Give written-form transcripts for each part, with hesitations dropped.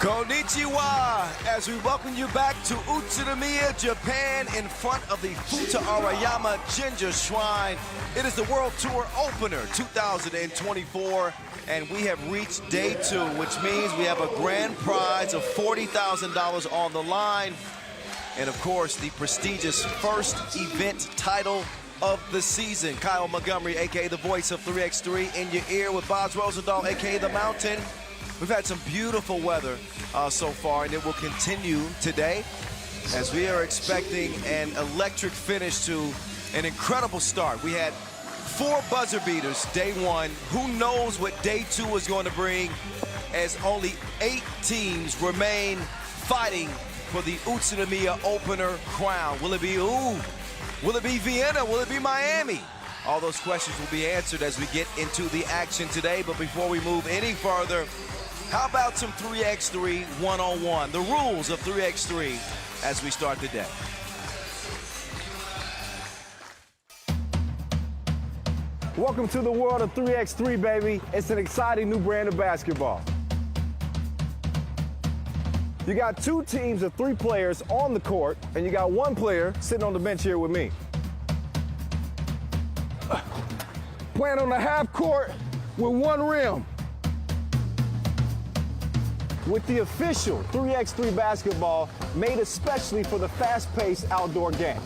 Konnichiwa, as we welcome you back to Utsunomiya, Japan, in front of the Futa Arayama Ginger Shrine. It is the World Tour Opener 2024, and we have reached day 2, which means we have a grand prize of $40,000 on the line, and of course, the prestigious first event title of the season. Kyle Montgomery, aka the voice of 3x3, in your ear with Boz Rosendahl, aka the Mountain. We've had some beautiful weather so far, and it will continue today as we are expecting an electric finish to an incredible start. We had 4 buzzer beaters day 1. Who knows what day 2 is going to bring, as only 8 teams remain fighting for the Utsunomiya Opener crown. Will it be Will it be Vienna? Will it be Miami? All those questions will be answered as we get into the action today. But before we move any further, how about some 3x3 101? The rules of 3x3 as we start the day. Welcome to the world of 3x3, baby. It's an exciting new brand of basketball. You got 2 teams of 3 players on the court, and you got 1 player sitting on the bench here with me. Playing on the half court with 1 rim. With the official 3x3 basketball made especially for the fast-paced outdoor game.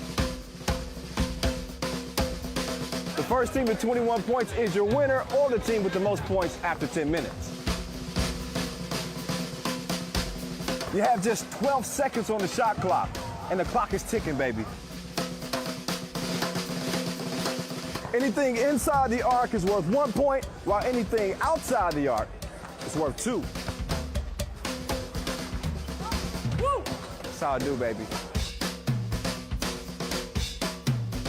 The first team with 21 points is your winner, or the team with the most points after 10 minutes. You have just 12 seconds on the shot clock, and the clock is ticking, baby. Anything inside the arc is worth 1 point, while anything outside the arc is worth 2. That's how I do, baby.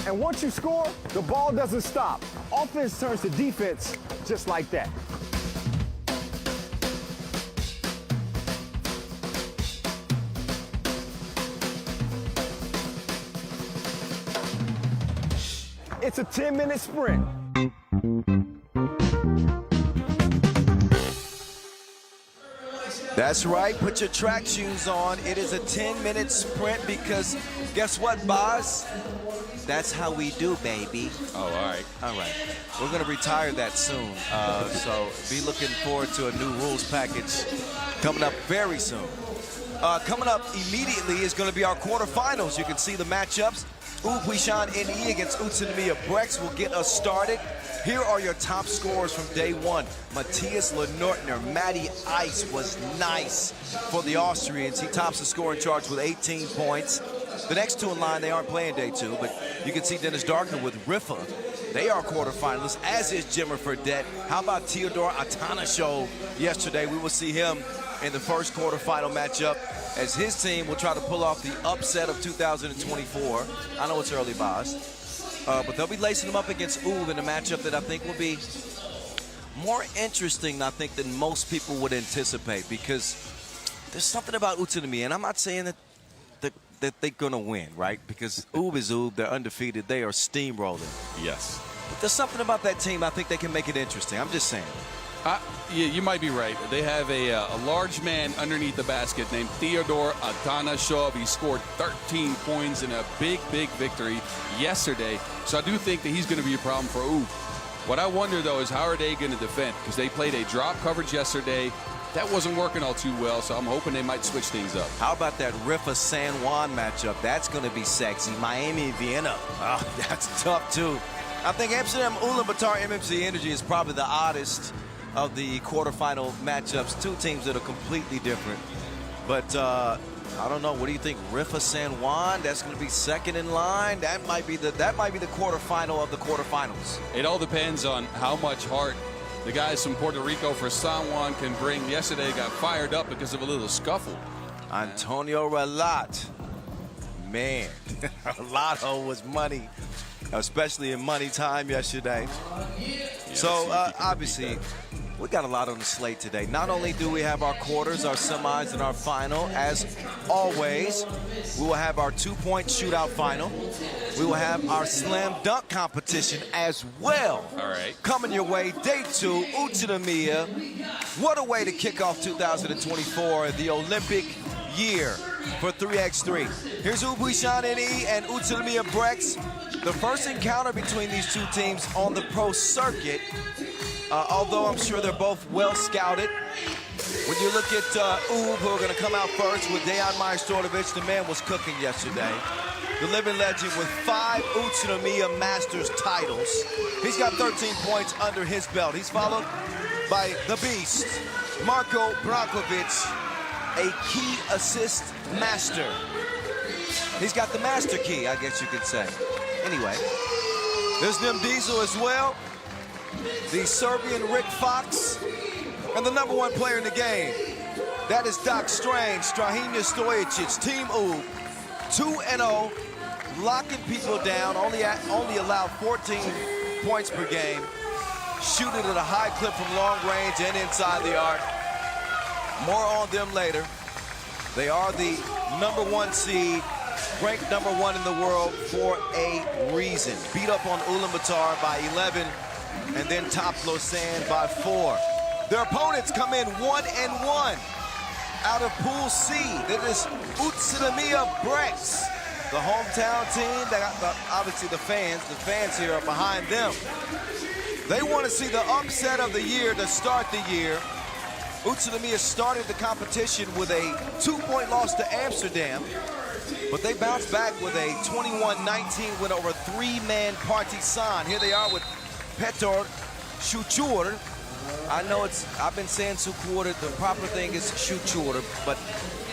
And once you score, the ball doesn't stop. Offense turns to defense just like that. It's a 10-minute sprint. That's right, put your track shoes on. It is a 10-minute sprint because guess what, Boz? That's how we do, baby. Oh, all right. All right. We're going to retire that soon. So be looking forward to a new rules package coming up very soon. Coming up immediately is going to be our quarterfinals. You can see the matchups. Huishan NE against Utsunomiya BREX will get us started. Here are your top scorers from day 1. Matthias Lenortner, Matty Ice was nice for the Austrians. He tops the scoring charts with 18 points. The next 2 in line, they aren't playing day 2, but you can see Dennis Darker with Riffa. They are quarterfinalists, as is Jimmer Fredette. How about Theodor Atanasio yesterday? We will see him in the first quarterfinal matchup as his team will try to pull off the upset of 2024. I know it's early, Boz. But they'll be lacing them up against Ulaanbaatar in a matchup that I think will be more interesting, I think, than most people would anticipate, because there's something about Utsunomiya, and I'm not saying that they're going to win, right? Because Ulaanbaatar is Ulaanbaatar, they're undefeated, they are steamrolling. Yes. But there's something about that team I think they can make it interesting. I'm just saying. Yeah, you might be right. They have a large man underneath the basket named Theodor Atanasio. He scored 13 points in a big, big victory yesterday. So I do think that he's going to be a problem for Ulaanbaatar. What I wonder, though, is how are they going to defend? Because they played a drop coverage yesterday. That wasn't working all too well, so I'm hoping they might switch things up. How about that Riffa San Juan matchup? That's going to be sexy. Miami, Vienna. Oh, that's tough, too. I think Amsterdam, Ulaanbaatar, MMC Energy is probably the oddest of the quarterfinal matchups. 2 teams that are completely different. But I don't know. What do you think? Riffa San Juan, that's going to be second in line. That might be the quarterfinal of the quarterfinals. It all depends on how much heart the guys from Puerto Rico for San Juan can bring. Yesterday got fired up because of a little scuffle. Antonio Relat. Man, Lotto was money, especially in money time yesterday. So obviously We got a lot on the slate today. Not only do we have our quarters, our semis, and our final, as always, we will have our two-point shootout final. We will have our slam dunk competition as well. All right. Coming your way, day 2, Utsunomiya. What a way to kick off 2024, the Olympic year for 3x3. Here's Huishan NE and Utsunomiya BREX. The first encounter between these two teams on the pro circuit. Although I'm sure they're both well scouted. When you look at Ub, who are going to come out first with Dejan Majstorovic, the man was cooking yesterday. The living legend with 5 Utsunomiya Masters titles. He's got 13 points under his belt. He's followed by the beast, Marko Brankovic, a key assist master. He's got the master key, I guess you could say. Anyway, there's Nim Diesel as well. The Serbian Rick Fox, and the #1 player in the game. That is Doc Strange, Strahinja Stojicic, Team Ub, 2-0, locking people down, only allow 14 points per game, shooting at a high clip from long range and inside the arc. More on them later. They are the #1 seed, ranked #1 in the world for a reason. Beat up on Ulaanbaatar by 11. And then top Lausanne by 4. Their opponents come in 1-1 out of Pool C. That is Utsunomiya BREX, the hometown team. They got obviously the fans here are behind them. They want to see the upset of the year to start the year. Utsunomiya started the competition with a 2-point loss to Amsterdam, but they bounced back with a 21-19 win over 3-man Partizan. Here they are with Petor Shuchur. I know I've been saying Sukur. The proper thing is Shuchur, but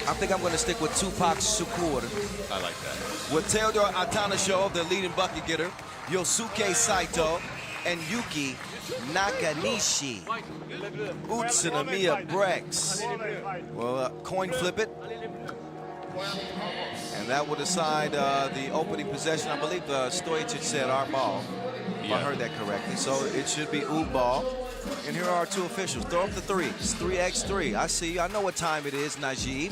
I think I'm going to stick with Tupac Sukur. I like that. With Theodore Atanashov, the leading bucket getter, Yosuke Saito, and Yuki Nakanishi. Utsunomiya BREX. Well, coin flip it. And that will decide the opening possession. I believe Stojicic said our ball. If I heard that correctly. So it should be Ub ball. And here are our two officials. Throw up the 3. It's 3x3. I see you. I know what time it is, Najib.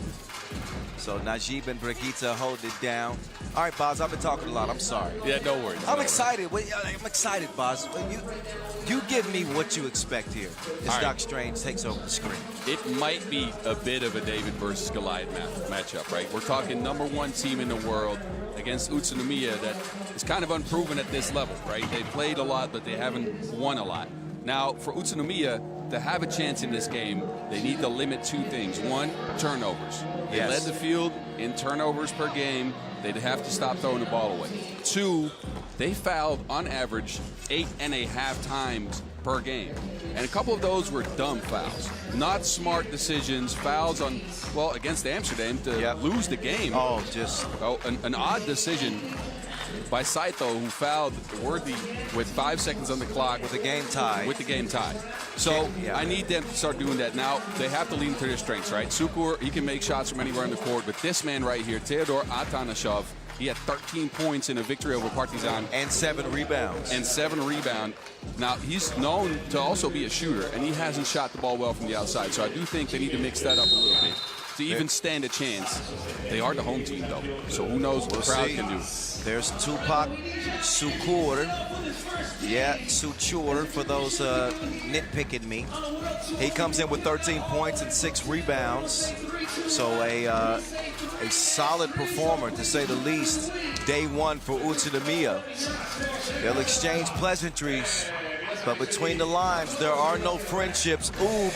So Najib and Brigitte hold it down. All right, Boz, I've been talking a lot. I'm sorry. Yeah, no worries. I'm excited. I'm excited, Boz. You give me what you expect here as Doc Strange takes over the screen. It might be a bit of a David versus Goliath matchup, right? We're talking #1 team in the world against Utsunomiya that is kind of unproven at this level, right? They played a lot, but they haven't won a lot. Now, for Utsunomiya to have a chance in this game, they need to limit 2 things. 1, turnovers. They led the field in turnovers per game. They'd have to stop throwing the ball away. 2, they fouled on average 8.5 times per game. And a couple of those were dumb fouls. Not smart decisions, fouls on, well, against Amsterdam to lose the game. Oh, just... Oh, an odd decision by Saito, who fouled Worthy with 5 seconds on the clock. With the game tied. With the game tied. So I need them to start doing that. Now, they have to lean to their strengths, right? Sukur, he can make shots from anywhere on the court, but this man right here, Theodore Atanashov, he had 13 points in a victory over Partizan. And 7 rebounds. Now, he's known to also be a shooter, and he hasn't shot the ball well from the outside. So I do think they need to mix that up a little bit to even stand a chance. They are the home team, though, so who knows what the crowd can do. There's Tupac Sukur. Yeah, Sukur for those nitpicking me. He comes in with 13 points and 6 rebounds. So a solid performer, to say the least, day 1 for Utsunomiya. They'll exchange pleasantries, but between the lines, there are no friendships. Ub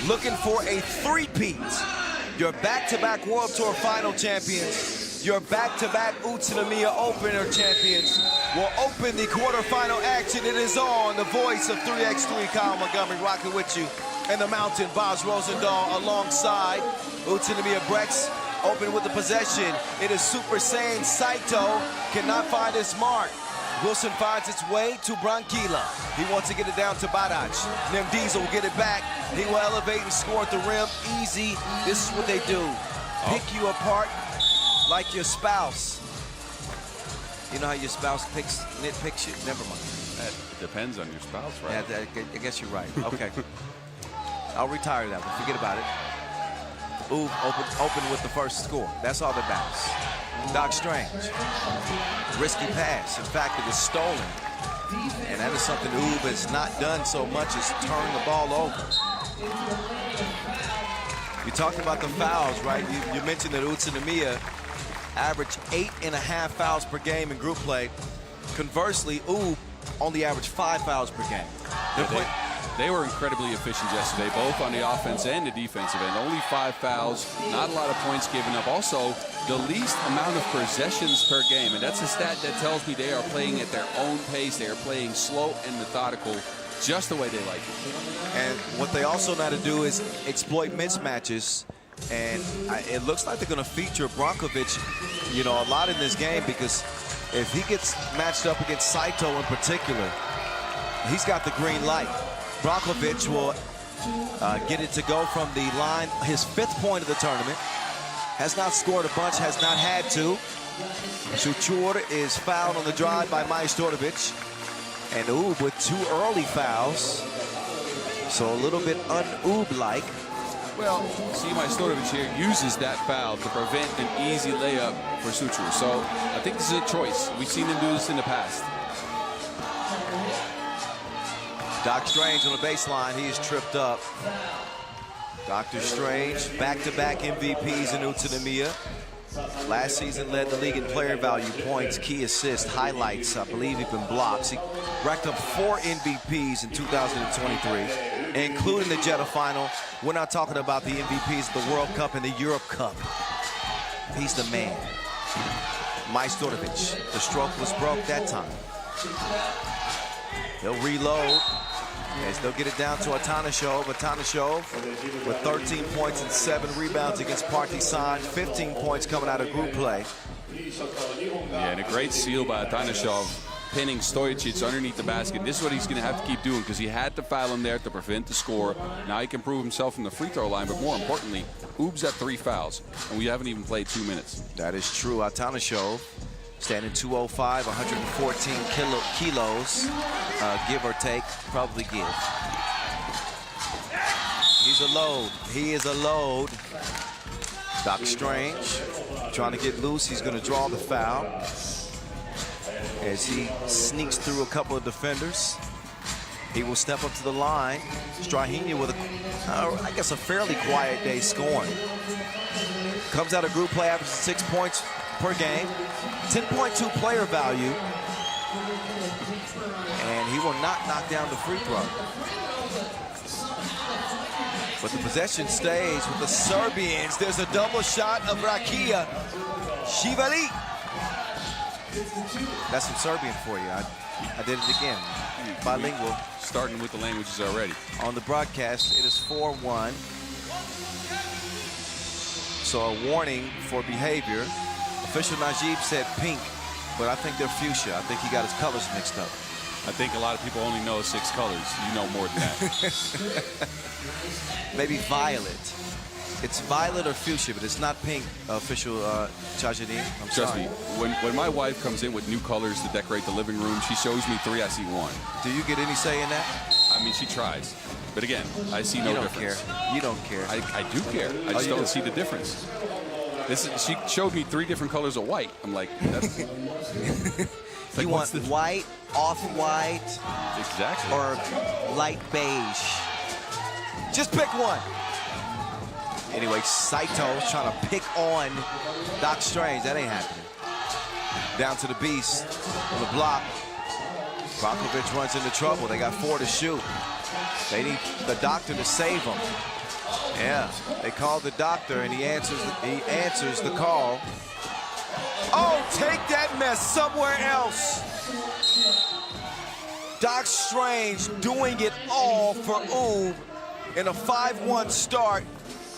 looking for a 3-peat. Your back-to-back World Tour final champions, your back-to-back Utsunomiya Opener champions will open the quarterfinal action. It is on. The voice of 3x3, Kyle Montgomery, rocking with you. And the Mountain, Boz Rosendahl, alongside Utsunomiya BREX. Open with the possession. It is Super Saiyan Saito. Cannot find his mark. Wilson finds its way to Branquilla. He wants to get it down to Badac. Nim Diesel will get it back. He will elevate and score at the rim. Easy. This is what they do. Pick you apart like your spouse. You know how your spouse nitpicks you? Never mind. Depends on your spouse, right? Yeah, I guess you're right. Okay. I'll retire that one. Forget about it. Ooh, open with the first score. That's all that matters. Doc Strange. Risky pass. In fact, it was stolen. And that is something Oob has not done so much as turn the ball over. You talked about the fouls, right? You mentioned that Utsunomiya averaged 8.5 fouls per game in group play. Conversely, Oob only averaged 5 fouls per game. They were incredibly efficient yesterday, both on the offense and the defensive end. Only 5 fouls, not a lot of points given up. Also, the least amount of possessions per game. And that's a stat that tells me they are playing at their own pace. They are playing slow and methodical, just the way they like it. And what they also know how to do is exploit mismatches. And it looks like they're going to feature Brankovic, you know, a lot in this game, because if he gets matched up against Saito in particular, he's got the green light. Brankovic will get it to go from the line, his 5th point of the tournament. Has not scored a bunch, has not had to. Suchur is fouled on the drive by Majstorovic. And Oob with 2 early fouls. So a little bit un-Oob-like. Well, see, Majstorovic here uses that foul to prevent an easy layup for Suchur. So I think this is a choice. We've seen him do this in the past. Doc Strange on the baseline, he is tripped up. Dr. Strange, back-to-back MVPs in Utsunomiya. Last season led the league in player value, points, key assists, highlights, I believe even blocks. He racked up 4 MVPs in 2023, including the Jetta final. We're not talking about the MVPs of the World Cup and the Europe Cup. He's the man. Majstorovic, the stroke was broke that time. He'll reload. Yes, they'll get it down to Atanashov. Atanashov with 13 points and 7 rebounds against Partizan. 15 points coming out of group play. Yeah, and a great steal by Atanashov, pinning Stojic underneath the basket. This is what he's going to have to keep doing, because he had to foul him there to prevent the score. Now he can prove himself from the free throw line, but more importantly, Oob's at 3 fouls, and we haven't even played 2 minutes. That is true. Atanashov standing 205, 114 kilos, give or take, probably give. He's a load. He is a load. Doc Strange trying to get loose. He's going to draw the foul as he sneaks through a couple of defenders. He will step up to the line. Strahinja with I guess a fairly quiet day scoring. Comes out of group play, averages 6 points per game, 10.2 player value, and he will not knock down the free throw. But the possession stays with the Serbians. There's a double shot of Rakia Shivali. That's some Serbian for you. I did it again. Bilingual. Starting with the languages already. On the broadcast, it is 4-1. So a warning for behavior. Official Najib said pink, but I think they're fuchsia. I think he got his colors mixed up. I think a lot of people only know 6 colors. You know more than that. Maybe violet. It's violet or fuchsia, but it's not pink, official Chajini. I'm Trust sorry. me, when my wife comes in with new colors to decorate the living room, she shows me 3, I see 1. Do you get any say in that? I mean, she tries. But again, I see no difference. You don't care. I do care. I just don't see the difference. She showed me 3 different colors of white. I'm like, that's... You want white, off-white, exactly, or light beige? Just pick one. Anyway, Saito's trying to pick on Doc Strange. That ain't happening. Down to the beast on the block. Brankovic runs into trouble. They got 4 to shoot. They need the doctor to save them. Yeah, they called the doctor, and he answers the call. Oh, take that mess somewhere else. Doc Strange doing it all for Oob in a 5-1 start.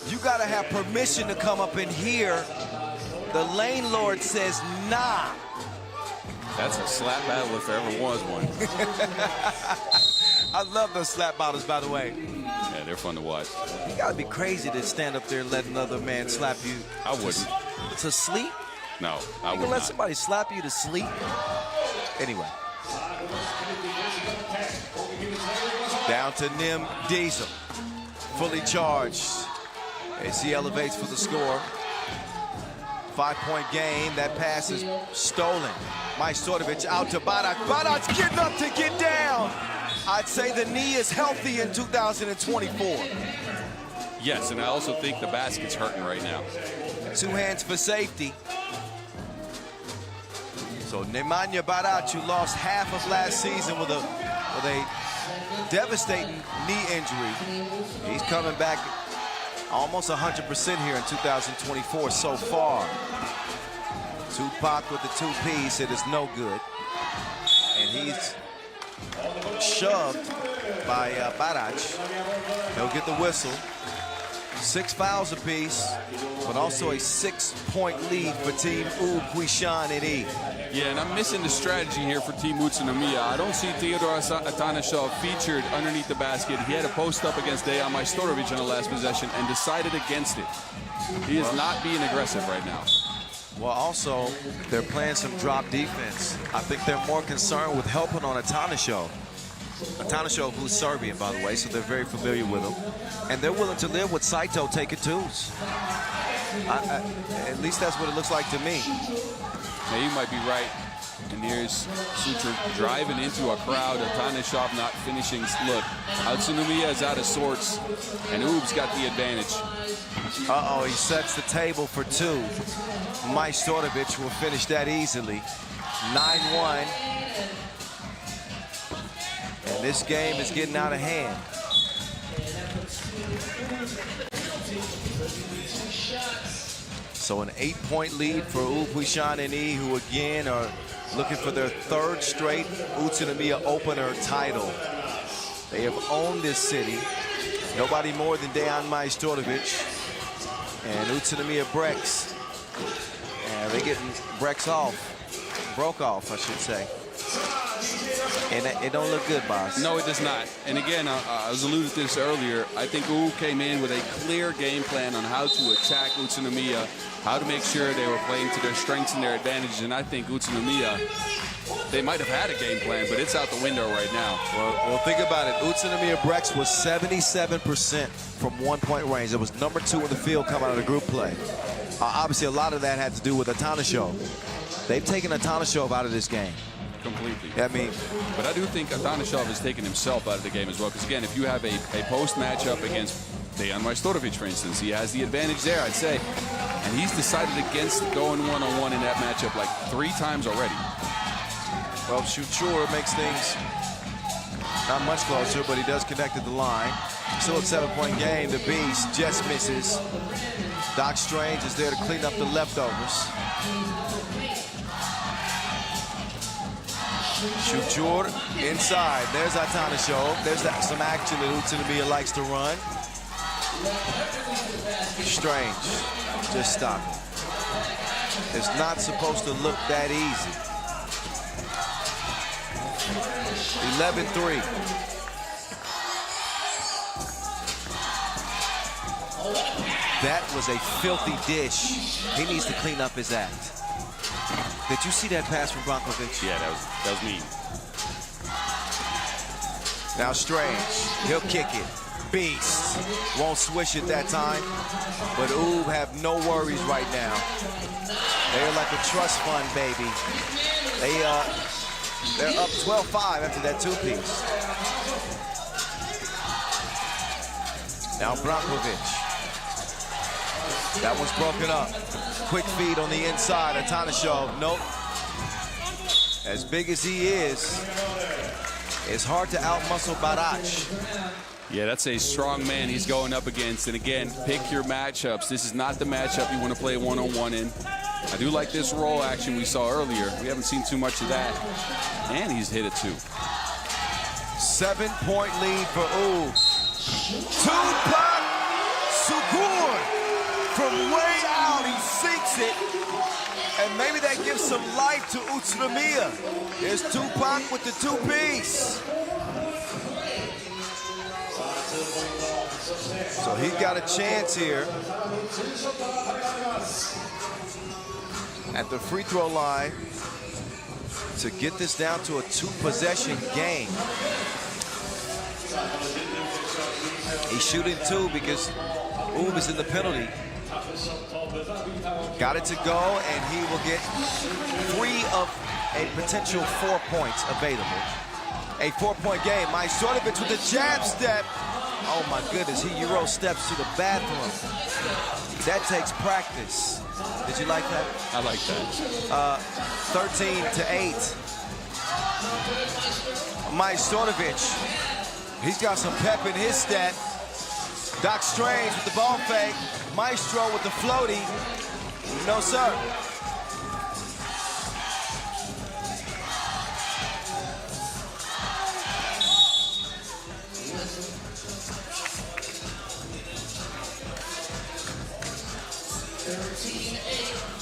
You got to have permission to come up in here. The lane lord says, nah. That's a slap battle if there ever was one. I love those slap battles, by the way. Yeah, they're fun to watch. You got to be crazy to stand up there and let another man slap you. I wouldn't. To sleep? No, I would not. Let somebody slap you to sleep? Anyway, Down to Nim Diesel. Fully charged as he elevates for the score. 5-point game. That pass is stolen. Majstorovic out to Barac. Barac's getting up to get down. I'd say the knee is healthy in 2024. Yes, and I also think the basket's hurting right now. 2 hands for safety. So Nemanja Barac, who lost half of last season with a devastating knee injury, he's coming back almost 100% here in 2024 so far. Tupac with the 2-piece, it is no good. And he's shoved by Barac. He'll get the whistle. 6 fouls apiece, but also a 6-point lead for Team Huishan and E. Yeah, and I'm missing the strategy here for Team Utsunomiya. I don't see Theodore Atanasov featured underneath the basket. He had a post up against Dejan Majstorovic on the last possession and decided against it. He is not being aggressive right now. Well, also, they're playing some drop defense. I think they're more concerned with helping on Atanasov. Atanasov, who's Serbian, by the way, so they're very familiar with him. And they're willing to live with Saito taking 2s. At least that's what it looks like to me. Now, you might be right. And here's Sutra driving into a crowd. Atanasov not finishing. Look, Utsunomiya is out of sorts, and Ub's got the advantage. Uh-oh, he sets the table for 2. Majstorovic will finish that easily. 9-1. And this game is getting out of hand. So an 8-point lead for Huishan and E, who again are looking for their 3rd straight Utsunomiya Opener title. They have owned this city. Nobody more than Dejan Majstorovic and Utsunomiya BREX. And they're getting BREX broke off, I should say. And it don't look good, boss. No, it does not. And again, I was alluding to this earlier. I think U came in with a clear game plan on how to attack Utsunomiya, how to make sure they were playing to their strengths and their advantages. And I think Utsunomiya, they might have had a game plan, but it's out the window right now. Well, think about it. Utsunomiya BREX was 77% from 1-point range. It was number 2 in the field coming out of the group play. Obviously, a lot of that had to do with Atanasov. They've taken Atanasov out of this game. Completely. I mean, but I do think Atanasov has taken himself out of the game as well. Because again, if you have a post matchup against Dejan Majstorovic, for instance, he has the advantage there, I'd say. And he's decided against going one-on-one in that matchup like 3 times already. Well, Shuchur makes things not much closer, but he does connect at the line. Still a 7-point game. The Beast just misses. Doc Strange is there to clean up the leftovers. Shuchur inside. There's Atanasov. There's some action that Utsunomiya likes to run. Strange. Just stop it. It's not supposed to look that easy. 11-3. That was a filthy dish. He needs to clean up his act. Did you see that pass from Brankovic? Yeah, that was mean. Now Strange, he'll kick it. Beast won't swish it that time, but Oob have no worries right now. They're like a trust fund, baby. They're up 12-5 after that 2-piece. Now Brankovic. That one's broken up. Quick feed on the inside. Atanasov, nope. As big as he is, it's hard to outmuscle Barac. Yeah, that's a strong man he's going up against. And again, pick your matchups. This is not the matchup you want to play one-on-one in. I do like this roll action we saw earlier. We haven't seen too much of that. And he's hit it too. 7-point lead for Oob. Tupac Sugur from way out, he sinks it. And maybe that gives some life to Utsunomiya. Here's Tupac with the 2-piece. So he's got a chance here at the free throw line. to get this down to a 2-possession game. He's shooting 2 because Ub is in the penalty. Got it to go, and he will get 3 of a potential 4 points available. A 4-point game. Majstorovic with the jab step. Oh my goodness, he Euro steps to the bathroom. That takes practice. Did you like that? I like that. 13-8. Majstorovic, he's got some pep in his step. Doc Strange with the ball fake. Maestro with the floaty. No, sir.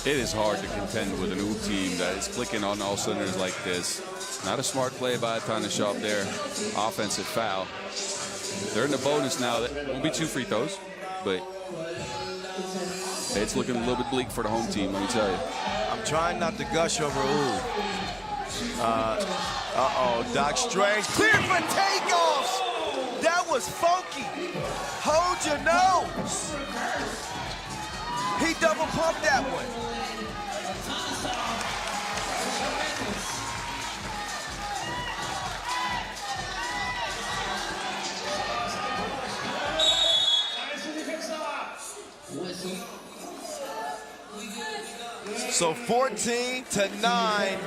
It is hard to contend with an Ub team that is clicking on all cylinders like this. Not a smart play by Atana there. Offensive foul. They're in the bonus now. That won't be 2 free throws, but it's looking a little bit bleak for the home team, let me tell you. I'm trying not to gush over Ub. Uh-oh, Doc Strange cleared for takeoffs. That was funky. Hold your nose. He double pumped that one. So 14-9.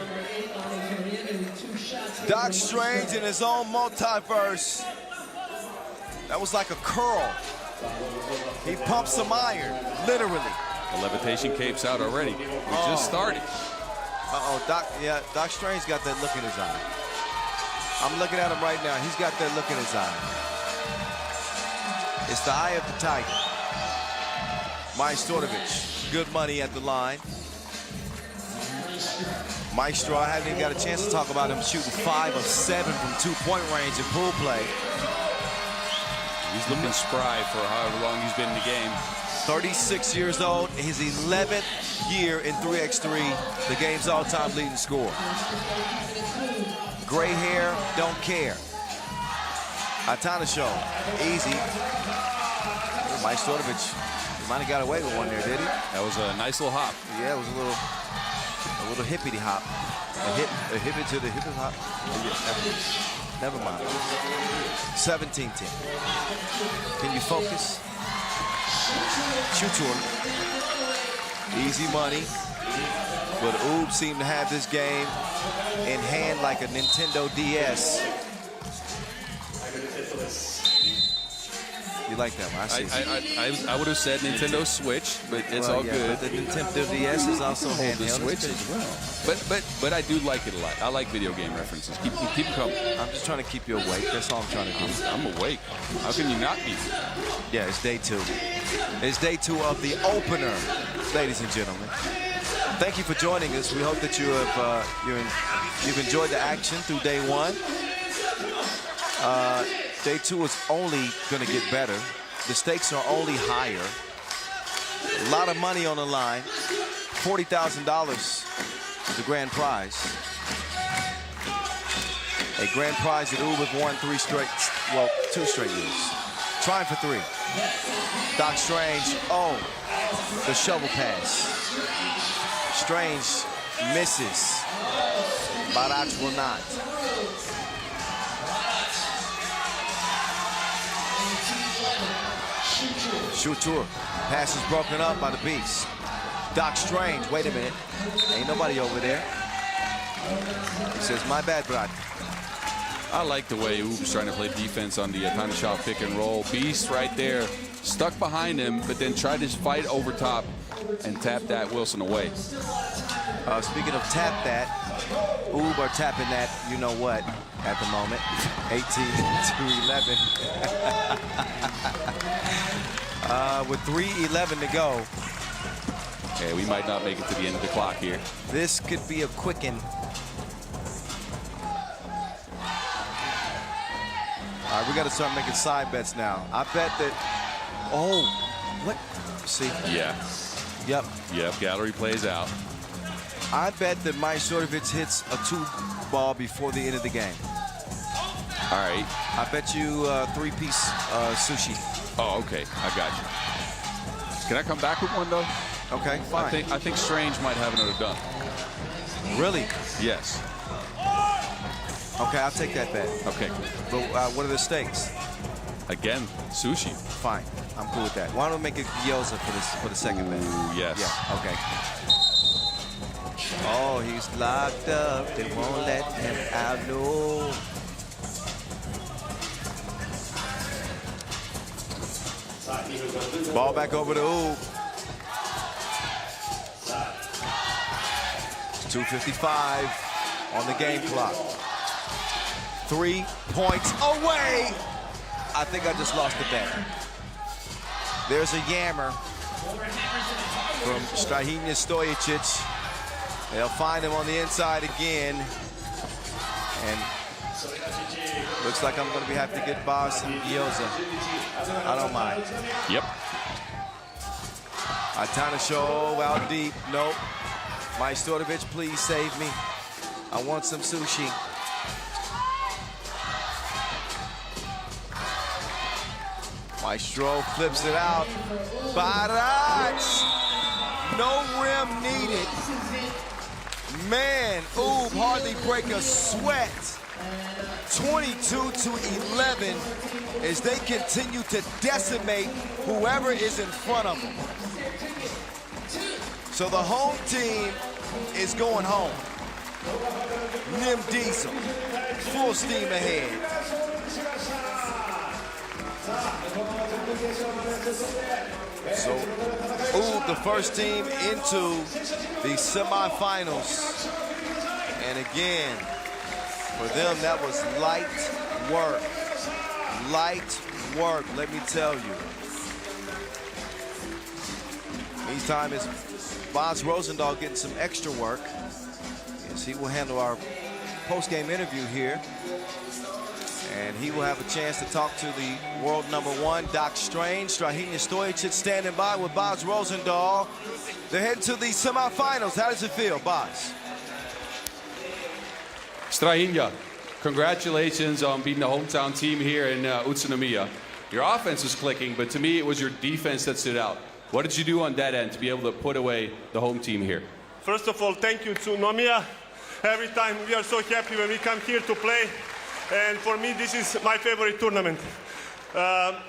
Doc Strange in his own multiverse. That was like a curl. He pumped some iron, literally. The levitation cape's out already. We just started. Uh-oh, Doc Strange got that look in his eye. I'm looking at him right now. He's got that look in his eye. It's the eye of the tiger. Majstorovic, good money at the line. Maestro, I haven't even got a chance to talk about him shooting 5 of 7 from 2-point range in pool play. He's looking spry for however long he's been in the game. 36 years old, his 11th year in 3x3, the game's all-time leading scorer. Gray hair, don't care. Atana Show, easy. Majstorovic, he might have got away with one there, did he? That was a nice little hop. Yeah, it was a little hippity hop. A hippie to the hippity hop. Never mind. 17-10. Can you focus? Shoot to him. Easy money. But Ub seemed to have this game in hand like a Nintendo DS. You like that one? I see. I would have said Nintendo Switch, but it's all good. But the Nintendo DS is also handheld Switch as well. But I do like it a lot. I like video game references. Keep them coming. I'm just trying to keep you awake. That's all I'm trying to do. I'm awake. How can you not be? Yeah, it's day 2. It's day 2 of the opener, ladies and gentlemen. Thank you for joining us. We hope that you have you've enjoyed the action through day 1. Day 2 is only going to get better. The stakes are only higher. A lot of money on the line. $40,000 is the grand prize. A grand prize that Ub have won 2 straight years. Trying for 3. Doc Strange, the shovel pass. Strange misses. Barach will not. Shooter. Pass is broken up by the Beast. Doc Strange, wait a minute. Ain't nobody over there. He says, my bad, Brad. I like the way Ub's trying to play defense on the Atana pick and roll. Beast right there, stuck behind him, but then tried to fight over top and tap that Wilson away. Speaking of tap that, Ub are tapping that, you know what, at the moment. 18-11. With 3:11 to go. Okay, we might not make it to the end of the clock here. This could be a quicken. All right, we got to start making side bets now. I bet that, what? See? Yeah. Yep. Gallery plays out. I bet that Mike Shortovich hits a 2 ball before the end of the game. All right. I bet you 3-piece sushi. Oh, okay. I got you. Can I come back with one, though? Okay, fine. I think Strange might have another dunk. Really? Yes. Okay, I'll take that bet. Okay. But what are the stakes? Again, sushi. Fine. I'm cool with that. Why don't we make a gyoza for the second bet? Ooh, yes. Yeah, okay. Oh, he's locked up. They won't let him out. No. Ball back over to Oob. 2:55 on the game clock. 3 points away. I think I just lost the bet. There's a yammer from Strahinja Stojicic. They'll find him on the inside again. And looks like I'm going to have to get by some gyoza. I don't mind. Yep. Atanasho out deep. Nope. Mike Shortovich, please save me. I want some sushi. Maestro flips it out. Barac! No rim needed. Man, Oob hardly break a sweat. 22-11 as they continue to decimate whoever is in front of them. So the home team is going home. Nim Diesel, full steam ahead. So, Oob, the first team into the semifinals. And again, for them, that was light work. Light work, let me tell you. Meantime, is Boz Rosendahl getting some extra work. Yes, he will handle our post-game interview here. And he will have a chance to talk to the world #1, Doc Strange. Strahinja Stojicic standing by with Boz Rosendahl. They're heading to the semifinals. How does it feel, Boz? Strahinja, congratulations on beating the hometown team here in Utsunomiya. Your offense was clicking, but to me, it was your defense that stood out. What did you do on that end to be able to put away the home team here? First of all, thank you, Utsunomiya. Every time we are so happy when we come here to play. And for me, this is my favorite tournament.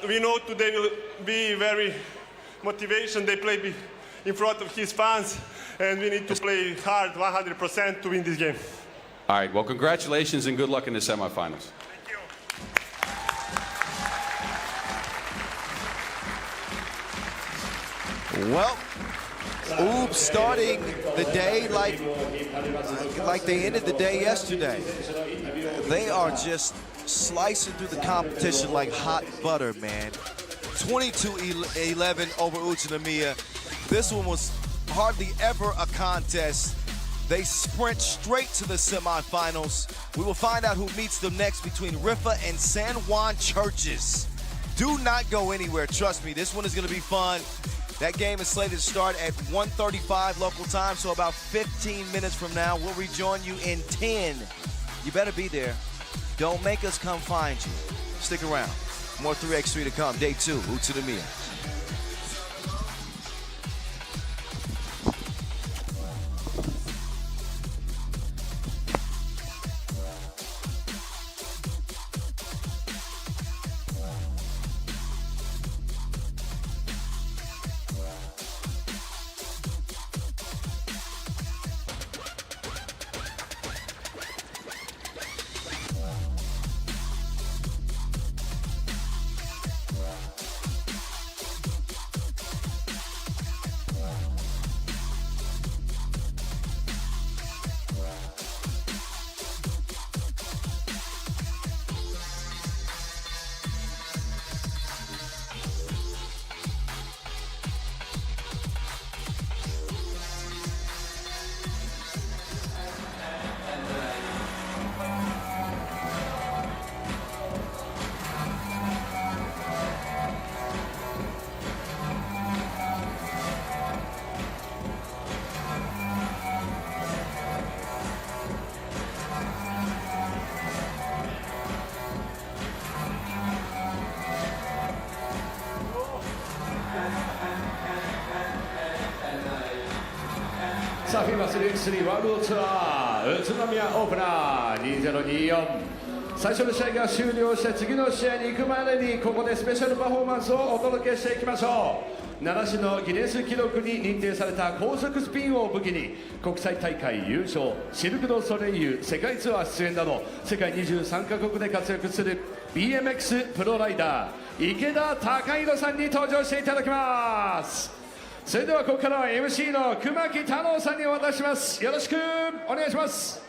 We know today will be very motivation. They play in front of his fans, and we need to play hard, 100% to win this game. All right, well, congratulations and good luck in the semifinals. Thank you. Well, Oob starting the day like they ended the day yesterday. They are just slicing through the competition like hot butter, man. 22-11 over Utsunomiya. This one was hardly ever a contest. They sprint straight to the semifinals. We will find out who meets them next between Riffa and San Juan Churches. Do not go anywhere. Trust me, this one is going to be fun. That game is slated to start at 1:35 local time, so about 15 minutes from now, we'll rejoin you in 10. You better be there. Don't make us come find you. Stick around. More 3x3 to come. Day 2, Utsunomiya. さあ FIBA 3x3 ワールドツアー宇都宮オープナー2024最初の試合が終了して次の試合に行く前にここでスペシャルパフォーマンスをお届けしていきましょう。奈良市のギネス記録に認定された高速スピンを武器に国際大会優勝、シルク・ドゥ・ソレイユ世界ツアー出演など世界23カ国で活躍する BMX プロライダー池田貴弘さんに登場していただきます。それではここからは MC の熊木太郎さんにお渡しします。よろしくお願いします。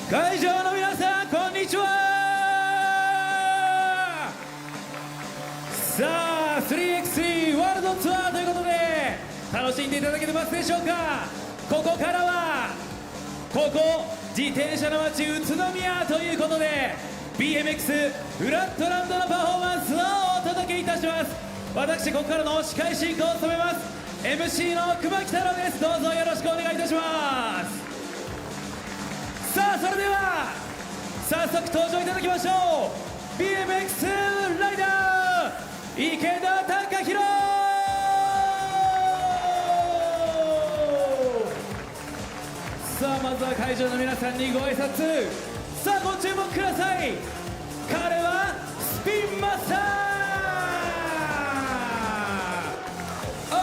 会場の皆さんこんにちは。さあ 3x3 ワールドツアーということで楽しんでいただけてますでしょうか。ここからはここ自転車の街宇都宮ということで BMX フラットランドのパフォーマンスをお届けいたします。私ここからの司会進行を務めます MC の熊木太郎です。どうぞよろしくお願いいたします。さあそれでは早速登場いただきましょう。 BMX ライダー池田貴弘。さあまずは会場の皆さんにご挨拶。さあご注目ください。彼はスピンマスター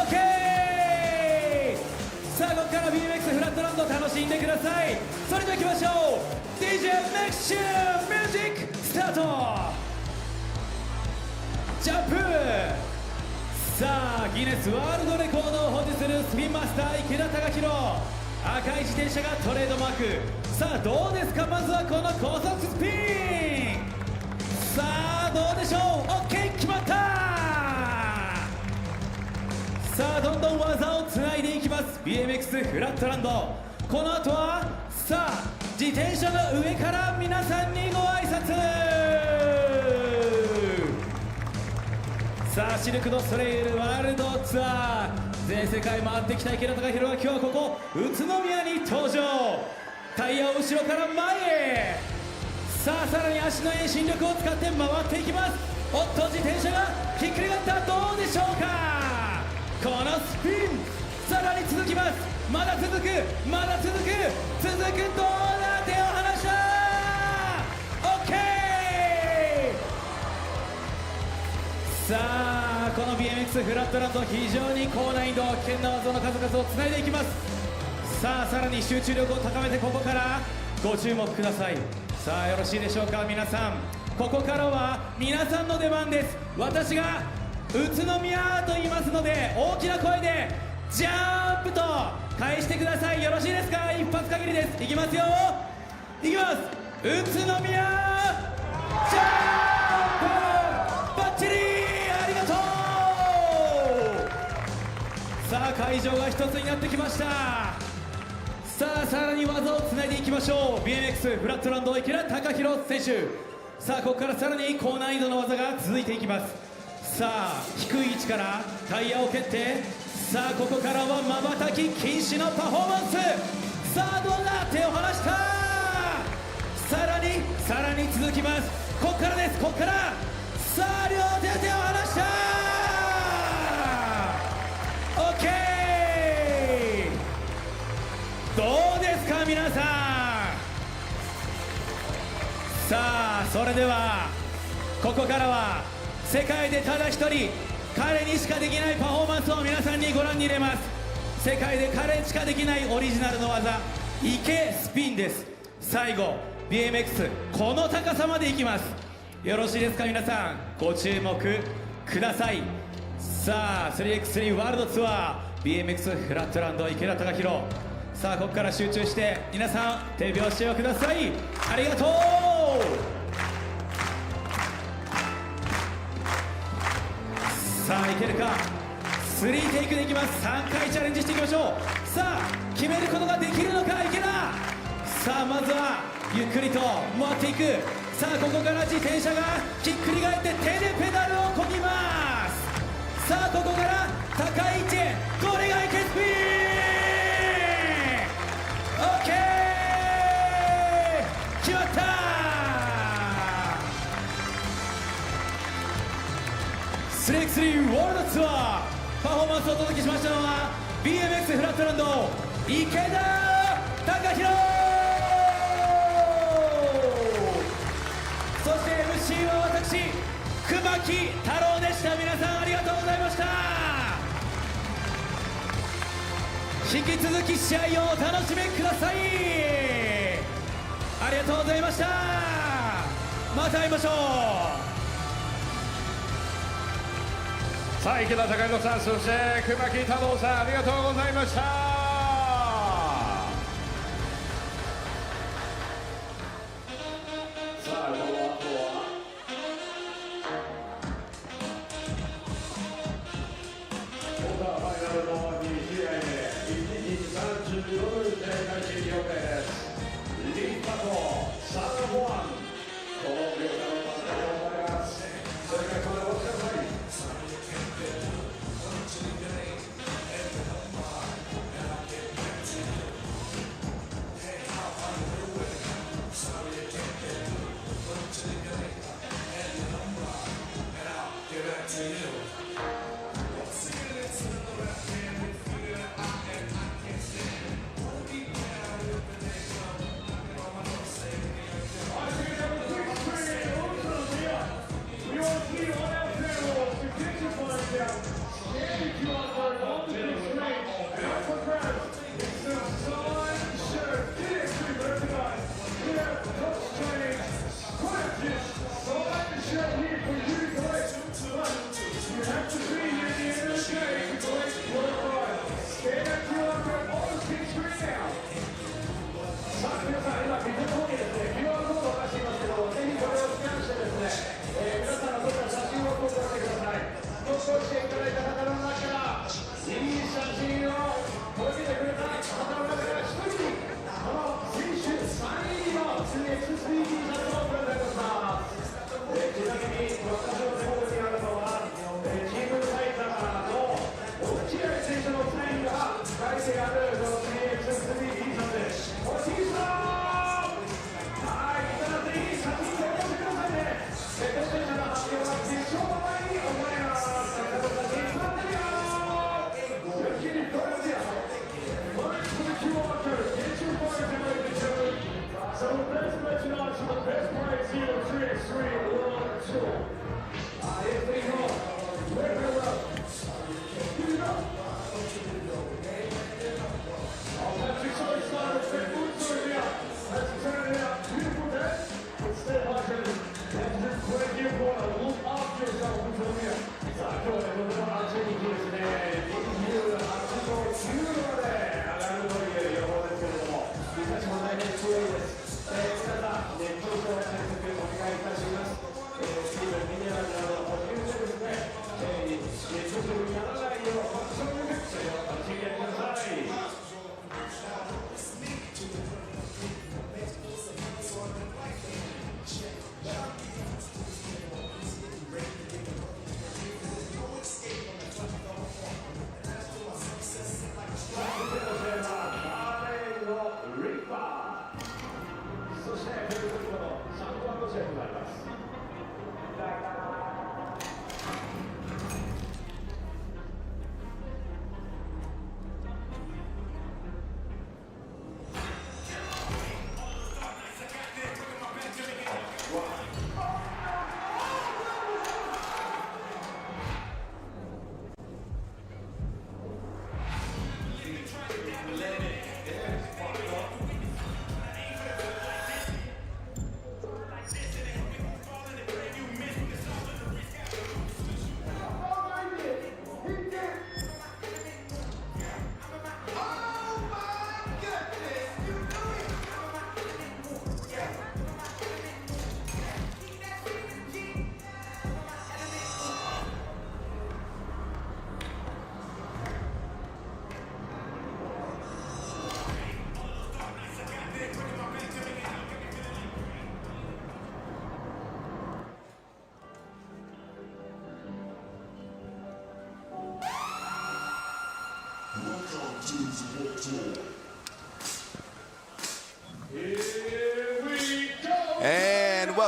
OK。 さあここから BMX フラットランド楽しんでください。それでは行きましょう。 DJ メキシミュージックスタート。ジャンプ。さあギネスワールドレコードを保持するスピンマスター池田貴弘。赤い自転車がトレードマーク。さあどうですか。まずはこの高速スピン。さあどうでしょう。 OK 決まった。さあどんどん技をつないでいきます BMX フラットランド。この後はさあ自転車の上から皆さんにご挨拶。さあシルク・ドゥ・ソレイユワールドツアー全世界回ってきた池田貴弘が今日はここ宇都宮に登場。タイヤを後ろから前へ。さあさらに足の遠心力を使って回っていきます。おっと自転車がひっくり返った。どうでしょうか。このスピンさらに続きます。まだ続くまだ続く続く。どうだ。手を離した。 OK。 さあこの BMX フラットランド非常に高難易度危険な技の数々をつないでいきます。さあさらに集中力を高めてここからご注目ください。さあよろしいでしょうか皆さん。ここからは皆さんの出番です。私が宇都宮と言いますので大きな声でジャンプと返してください。よろしいですか。一発限りです。いきますよ。いきます。宇都宮ジャンプバッチリ。ありがとう。さあ会場が一つになってきました。さあさらに技をつないでいきましょう。 BMX フラットランド池田貴弘選手。さあここからさらに高難易度の技が続いていきます。さあ低い位置からタイヤを蹴って、さあここからはまばたき禁止のパフォーマンス。さあどうだ。手を離した。さらに続きます。ここからです。ここからさあ両手を離した。 OK。 どうですか皆さん。さあそれではここからは世界でただ一人彼にしかできないパフォーマンスを皆さんにご覧に入れます。世界で彼しかできないオリジナルの技池スピンです。最後 BMX この高さまでいきます。よろしいですか皆さん。ご注目ください。さあ 3x3 ワールドツアー BMX フラットランド池田貴弘。さあここから集中して皆さん手拍子をください。ありがとう。さあいけるか。3テイクでいきます。3回チャレンジしていきましょう。さあ決めることができるのか池田。さあまずはゆっくりと回っていく。さあここから自転車がひっくり返って手でペダルをこぎます。さあここから高い位置。これが池スピン。 OK 決まった。3x3 ワールドツアーパフォーマンスをお届けしましたのは BMX フラットランド池田貴弘、そして MC は私熊木太郎でした。皆さんありがとうございました。引き続き試合をお楽しみください。ありがとうございました。また会いましょう。さあ池田貴弘さん、そして熊木太郎さん、ありがとうございました。さあこの後はファイナルの2試合目、1時35分で開始予定です。リンパとサンボワン、この両者の戦いを行います。それからこれをおっしゃる通り、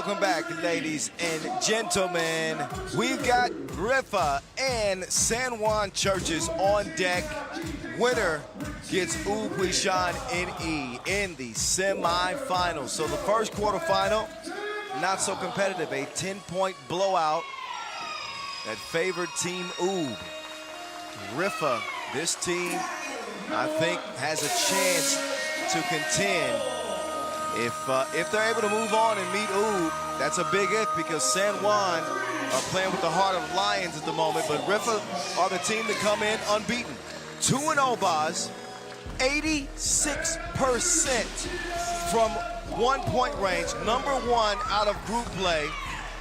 Welcome back, ladies and gentlemen. We've got Riffa and San Juan Churches on deck. Winner gets Huishan NE in the semifinals. So the first quarterfinal, not so competitive. A 10-point blowout that favored Team Ub. Riffa, this team, I think, has a chance to contend. If they're able to move on and meet Ub, that's a big if, because San Juan are playing with the heart of lions at the moment, but Riffa are the team to come in unbeaten. 2-0 Baz, 86% from one-point range, #1 out of group play.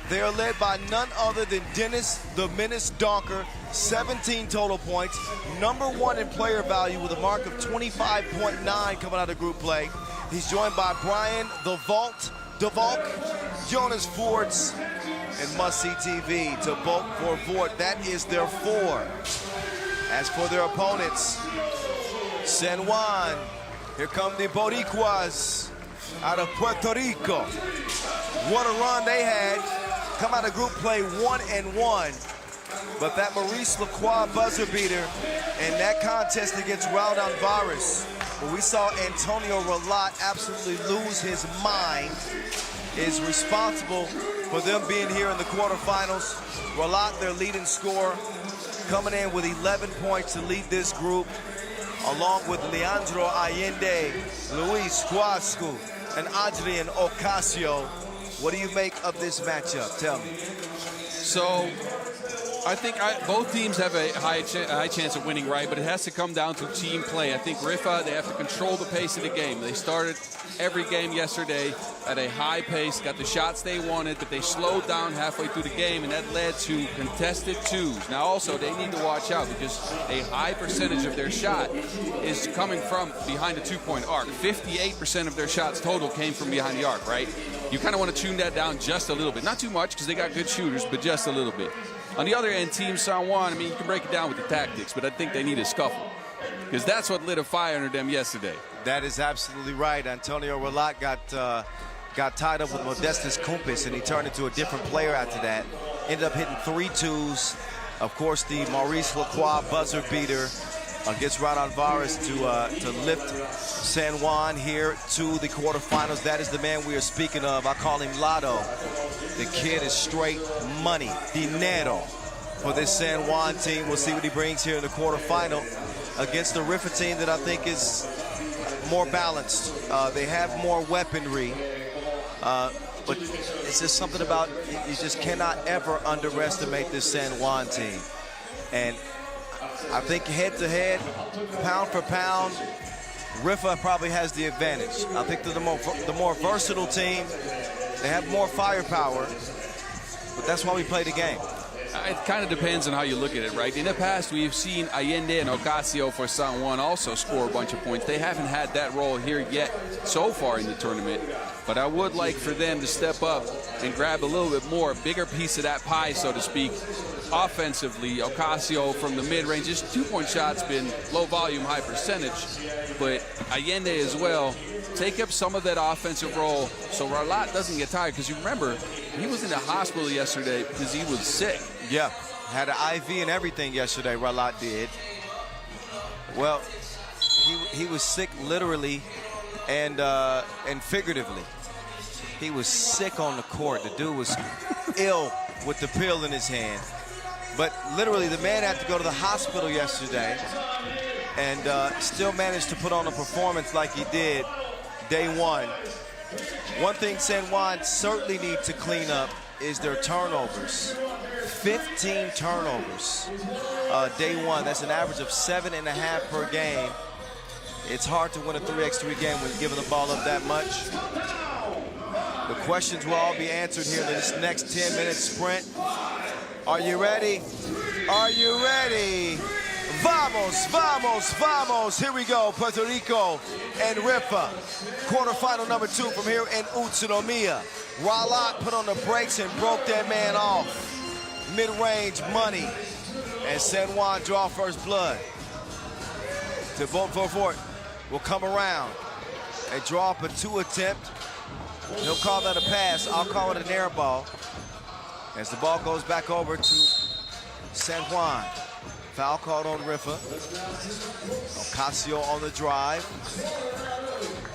They are led by none other than Dennis the Menace Donker, 17 total points, #1 in player value with a mark of 25.9 coming out of group play. He's joined by Brian the Vault DeValk, Jonas Fords, and Must See TV to vote for Vort. That is their 4. As for their opponents, San Juan, here come the Boricuas out of Puerto Rico. What a run they had. Come out of group play 1-1. But that Maurice Lacroix buzzer beater in that contest against Ulaanbaatar, where we saw Antonio Ralat absolutely lose his mind, is responsible for them being here in the quarterfinals. Ralat, their leading scorer, coming in with 11 points to lead this group, along with Leandro Allende, Luis Guascu, and Adrian Ocasio. What do you make of this matchup? Tell me. So, I think both teams have a high chance of winning, right? But it has to come down to team play. I think Riffa, they have to control the pace of the game. They started every game yesterday at a high pace, got the shots they wanted, but they slowed down halfway through the game, and that led to contested twos. Now, also, they need to watch out because a high percentage of their shot is coming from behind the two-point arc. 58% of their shots total came from behind the arc, right? You kind of want to tune that down just a little bit. Not too much because they got good shooters, but just a little bit. On the other end, Team San Juan, I mean, you can break it down with the tactics, but I think they need a scuffle because that's what lit a fire under them yesterday. That is absolutely right. Antonio Ralat got tied up with Modestus Kumpis, and he turned into a different player after that. Ended up hitting 3 twos. Of course, the Maurice Lacroix buzzer beater against Ulaanbaatar to lift San Juan here to the quarterfinals. That is the man we are speaking of. I call him Lotto. The kid is straight money, dinero, for this San Juan team. We'll see what he brings here in the quarterfinal against the Riffa team that I think is more balanced. They have more weaponry, but it's just something about, you just cannot ever underestimate this San Juan team. And I think head-to-head, pound for pound, Riffa probably has the advantage. I think they're the more versatile team. They have more firepower, but that's why we play the game. It kind of depends on how you look at it, right? In the past, we've seen Allende and Ocasio for San Juan also score a bunch of points. They haven't had that role here yet so far in the tournament, but I would like for them to step up and grab a little bit more, a bigger piece of that pie, so to speak. Offensively, Ocasio from the mid-range, his two-point shots been low volume, high percentage, but Allende as well, take up some of that offensive role so Ralat doesn't get tired, because you remember, he was in the hospital yesterday because he was sick. Yeah, had an IV and everything yesterday, Ralat did. Well, he was sick literally and figuratively. He was sick on the court. The dude was ill with the pill in his hand. But literally, the man had to go to the hospital yesterday and still managed to put on a performance like he did day one. One thing San Juan certainly need to clean up is their turnovers. 15 turnovers day one. That's an average of 7.5 per game. It's hard to win a 3x3 game when you're giving the ball up that much. The questions will all be answered here in this next 10-minute sprint. Are you ready? Are you ready? Vamos, vamos, vamos. Here we go, Puerto Rico and Riffa. Quarterfinal number 2 from here in Utsunomiya. Ralat put on the brakes and broke that man off. Mid-range money. And San Juan draw first blood. To vote for it will come around. A draw up a 2 attempt. He'll call that a pass. I'll call it an air ball. As the ball goes back over to San Juan. Foul called on Riffa. Ocasio on the drive.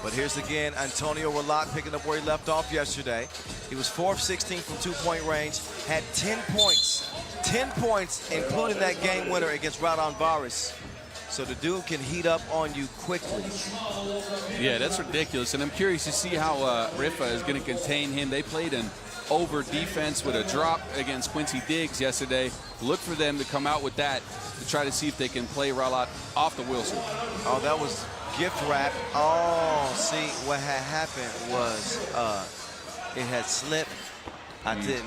But here's again Antonio Relot picking up where he left off yesterday. He was 4 of 16 from two-point range, had 10 points. 10 points, including that game winner against Ulaanbaatar. So the dude can heat up on you quickly. Yeah, that's ridiculous. And I'm curious to see how Riffa is going to contain him. They played an over defense with a drop against Quincy Diggs yesterday. Look for them to come out with that to try to see if they can play Relot off the Wilson. Oh, that was gift wrap. Oh, see, what had happened was it had slipped. I didn't,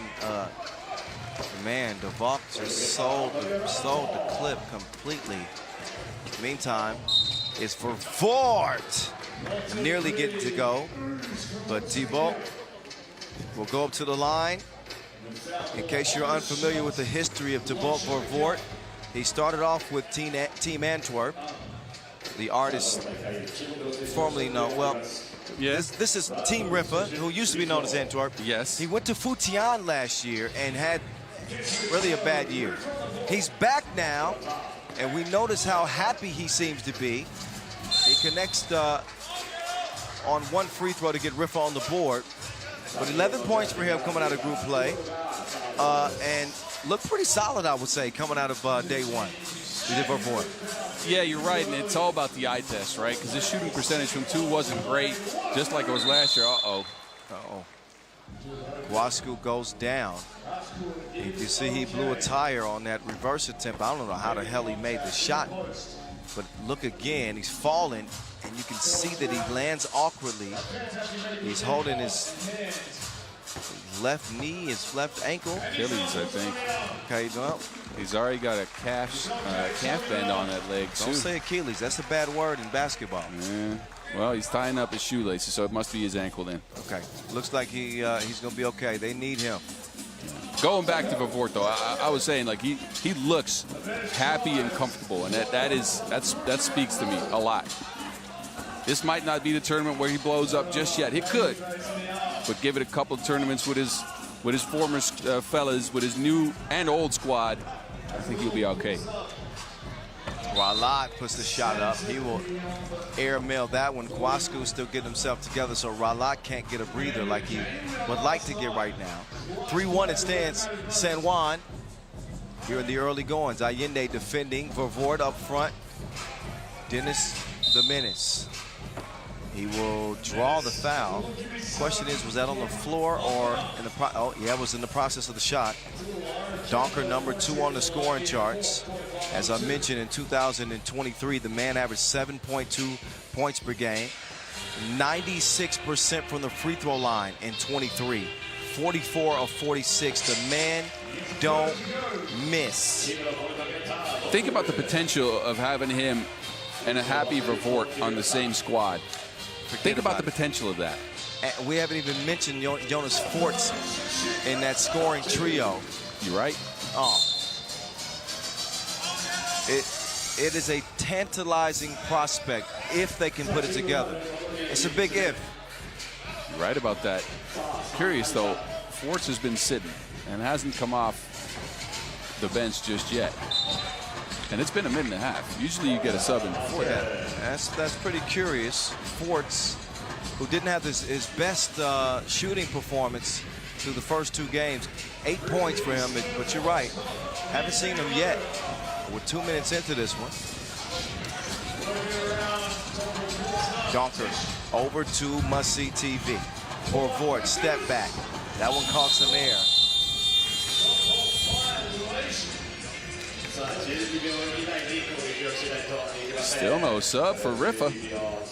man, DeValk just sold the clip completely. Meantime, it's for Fort. Nearly getting to go, but Thibault will go up to the line. In case you're unfamiliar with the history of Thibault Vervoort, he started off with Team Antwerp. The artist formerly known, well, yes. This is Team Riffa, who used to be known as Antwerp. Yes. He went to Fujian last year and had really a bad year. He's back now, and we notice how happy he seems to be. He connects on one free throw to get Riffa on the board. But 11 points for him coming out of group play. And looked pretty solid, I would say, coming out of day one. Yeah, you're right, and it's all about the eye test, right? Because his shooting percentage from two wasn't great, just like it was last year. Kwasku goes down. You can see he blew a tire on that reverse attempt. I don't know how the hell he made the shot. But look again, he's falling, and you can see that he lands awkwardly. He's holding his left knee, his left ankle. Achilles, I think. Okay, well, he's already got a calf bend on that leg, too. Don't say Achilles. That's a bad word in basketball. Yeah. Well, he's tying up his shoelaces, so it must be his ankle then. Okay. Looks like he's going to be okay. They need him. Going back to Vervoort, though, I was saying, like, he looks happy and comfortable, and that speaks to me a lot. This might not be the tournament where he blows up just yet. It could, but give it a couple of tournaments with his former fellas, with his new and old squad, I think he'll be okay. Relot puts the shot up. He will airmail that one. Kwasku still getting himself together, so Relot can't get a breather like he would like to get right now. 3-1 it stands. San Juan here in the early goings. Allende defending. Vervoort up front. Dennis the Menace. He will draw the foul. Question is, was that on the floor or in the it was in the process of the shot. Donker number 2 on the scoring charts. As I mentioned, in 2023, the man averaged 7.2 points per game. 96% from the free throw line in 23. 44 of 46. The man don't miss. Think about the potential of having him and a happy Vervoort on the same squad. Think about the potential of that. And we haven't even mentioned Jonas Forts in that scoring trio. You're right. Oh. It is a tantalizing prospect if they can put it together. It's a big if. You're right about that. Curious, though, Forts has been sitting and hasn't come off the bench just yet. And it's been a minute and a half. Usually you get a sub in before that. That's pretty curious. Forts, who didn't have his best shooting performance through the first 2 games. 8 points for him, but you're right. Haven't seen him yet. We're 2 minutes into this one. Donker over to must-see TV. Vervoort, step back. That one caught some air. Still no sub for Riffa.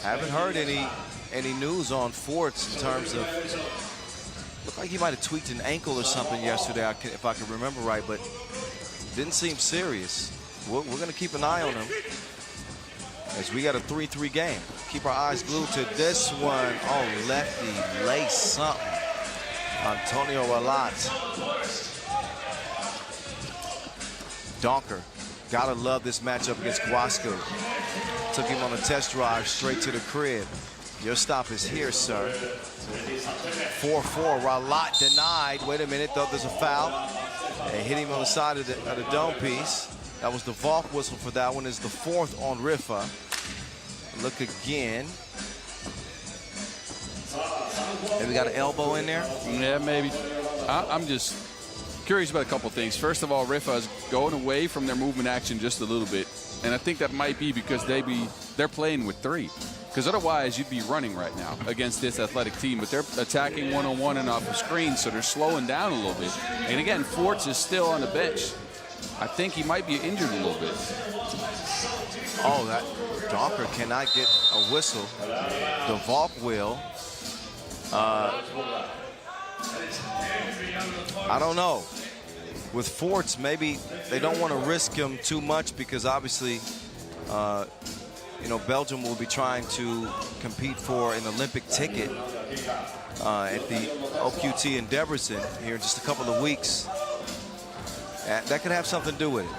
Haven't heard any news on Forts in terms of, looked like he might have tweaked an ankle or something yesterday, if I can remember right, but didn't seem serious. We're going to keep an eye on him as we got a 3-3 game. Keep our eyes glued to this one. Oh, lefty lace something. Antonio Relot. Donker, gotta love this matchup against Kwasku. Took him on a test drive straight to the crib. Your stop is here, sir. 4-4, Ralat denied. Wait a minute, thought there's a foul. They hit him on the side of the dome piece. That was the Volk whistle for that one. Is the 4th on Riffa. Look again. Maybe got an elbow in there? Yeah, maybe. I'm just curious about a couple things. First of all, Riffa is going away from their movement action just a little bit. And I think that might be because they're playing with 3. Because otherwise, you'd be running right now against this athletic team. But they're attacking one-on-one and off the screen, so they're slowing down a little bit. And again, Forts is still on the bench. I think he might be injured a little bit. Oh, that Donker cannot get a whistle. The Volk will. I don't know. With Forts, maybe they don't want to risk him too much because obviously, you know, Belgium will be trying to compete for an Olympic ticket at the OQT in Debrecen here in just a couple of weeks. That could have something to do with it.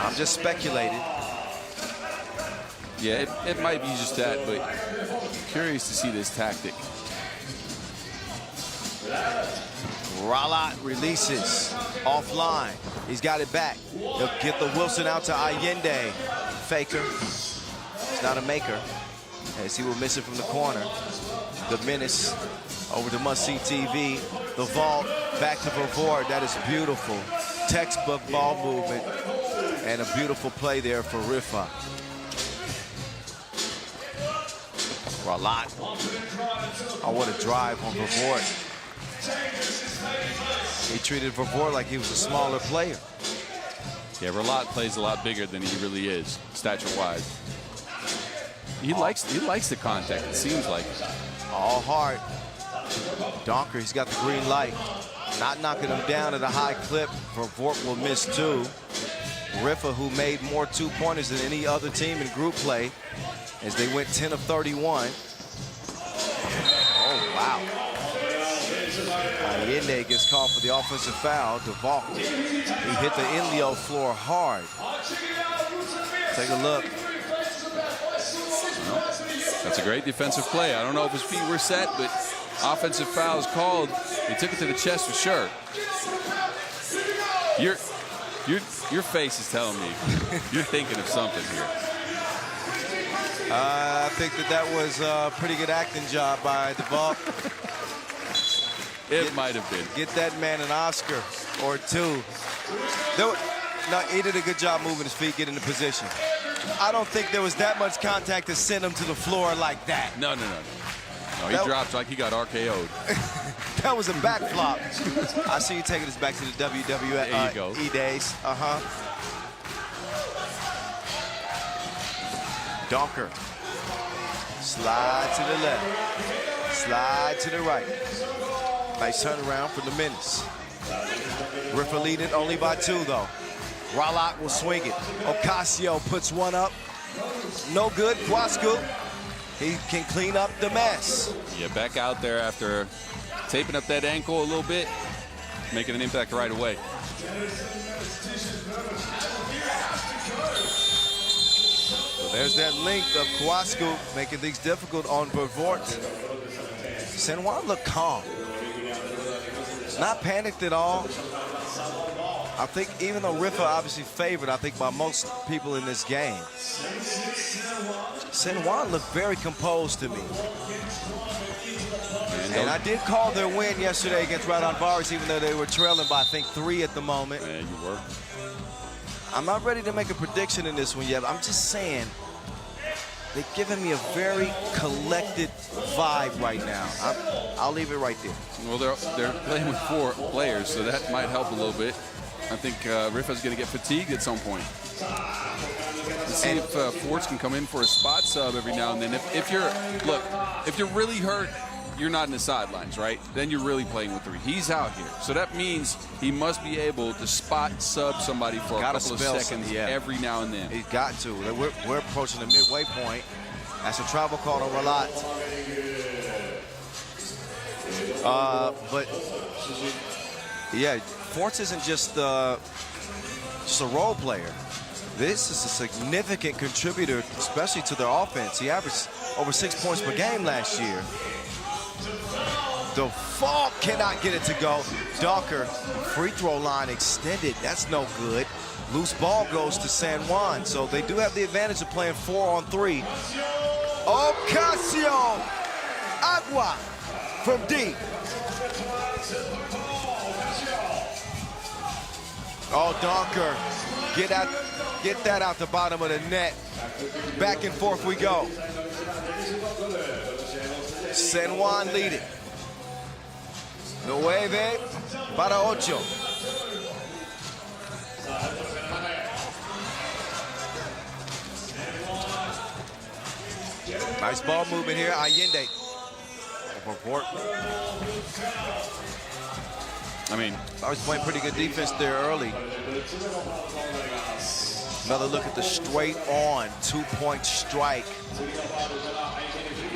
I'm just speculating. Yeah, it might be just that, but curious to see this tactic. Ralat releases offline. He's got it back. He'll get the Wilson out to Allende. Faker. It's not a maker. As he will miss it from the corner. The menace over to must-see TV. The vault back to Vervoort. That is beautiful. Textbook ball movement. And a beautiful play there for Riffa. Ralat. Oh, what a drive on Vervoort. He treated Vervoort like he was a smaller player. Yeah, Ralat plays a lot bigger than he really is, stature-wise. He likes the contact, it seems like. All hard. Donker, he's got the green light. Not knocking him down at a high clip. Vervoort will miss 2. Riffa, who made more 2-pointers than any other team in group play, as they went 10 of 31. Oh, wow. Allende gets called for the offensive foul. DeValk, he hit the inleo floor hard. Take a look. That's a great defensive play. I don't know if his feet were set, but offensive foul is called. He took it to the chest for sure. Your face is telling me you're thinking of something here. I think that was a pretty good acting job by DeValk. It might have been. Get that man an Oscar or 2. No, he did a good job moving his feet, getting in position. I don't think there was that much contact to send him to the floor like that. No, he dropped like he got RKO'd. That was a back flop. I see you taking us back to the WWE there you go. E-days. Donker. Slide to the left. Slide to the right. Nice turnaround from the Menace. Riffa lead it only by 2, though. Ralat will swing it. Ocasio puts one up. No good. Kwasku, he can clean up the mess. Yeah, back out there after taping up that ankle a little bit, making an impact right away. So there's that length of Kwasku, making things difficult on Vervoort. San Juan looked calm. Not panicked at all. I think even though Riffa obviously favored, I think, by most people in this game, San Juan looked very composed to me. And I did call their win yesterday against Ulaanbaatar, even though they were trailing by, I think, 3 at the moment. Man, you were. I'm not ready to make a prediction in this one yet. I'm just saying they're giving me a very collected vibe right now. I'll leave it right there. Well, they're playing with 4 players, so that might help a little bit. I think Riffa's going to get fatigued at some point. Let's see if Forts can come in for a spot sub every now and then. If you're really hurt, you're not in the sidelines, right? Then you're really playing with 3. He's out here, so that means he must be able to spot sub somebody for a couple of seconds every now and then. He's got to. We're approaching the midway point. That's a travel call on Ralat. But yeah, Forts isn't just a role player. This is a significant contributor, especially to their offense. He averaged over 6 points per game last year. The Falk cannot get it to go. Docker, free throw line extended. That's no good. Loose ball goes to San Juan, so they do have the advantage of playing 4-on-3. Ocasio Agua from deep. Oh, Docker, get that out the bottom of the net. Back and forth we go. San Juan lead it. 9-8. Nice ball movement here. Allende. Report. I mean, I was playing pretty good defense there early. Another look at the straight on 2-point strike.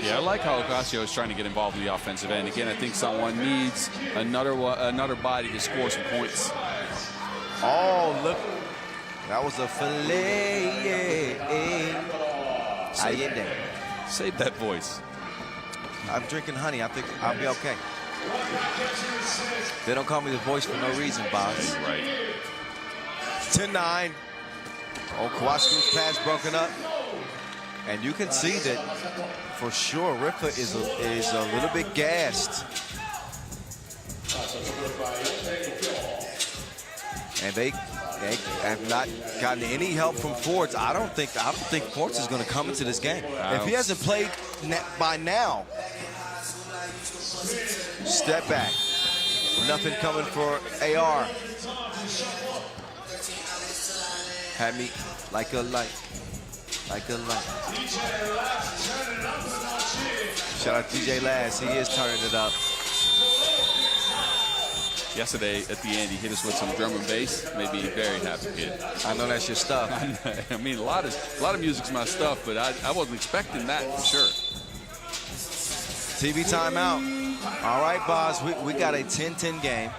yeah, I like how Ocasio is trying to get involved in the offensive end. Again, I think someone needs another body to score some points. Oh, look. That was a fillet. Allende. Save that voice. I'm drinking honey. I think I'll be okay. They don't call me the voice for no reason, boss. Right. 10-9. Oh, Kawasu's pass broken up. And you can see that for sure Riffa is a little bit gassed. And they have not gotten any help from Fords. I don't think Fords is going to come into this game. If he hasn't played by now, step back. Nothing coming for AR. Had me like a light. Like a light. Shout out to DJ Lass. He is turning it up. Yesterday at the end, he hit us with some drum and bass. Made me very happy, kid. I know that's your stuff. I mean, a lot of music's my stuff, but I wasn't expecting that for sure. TV timeout. All right, Boz, we got a 10-10 game.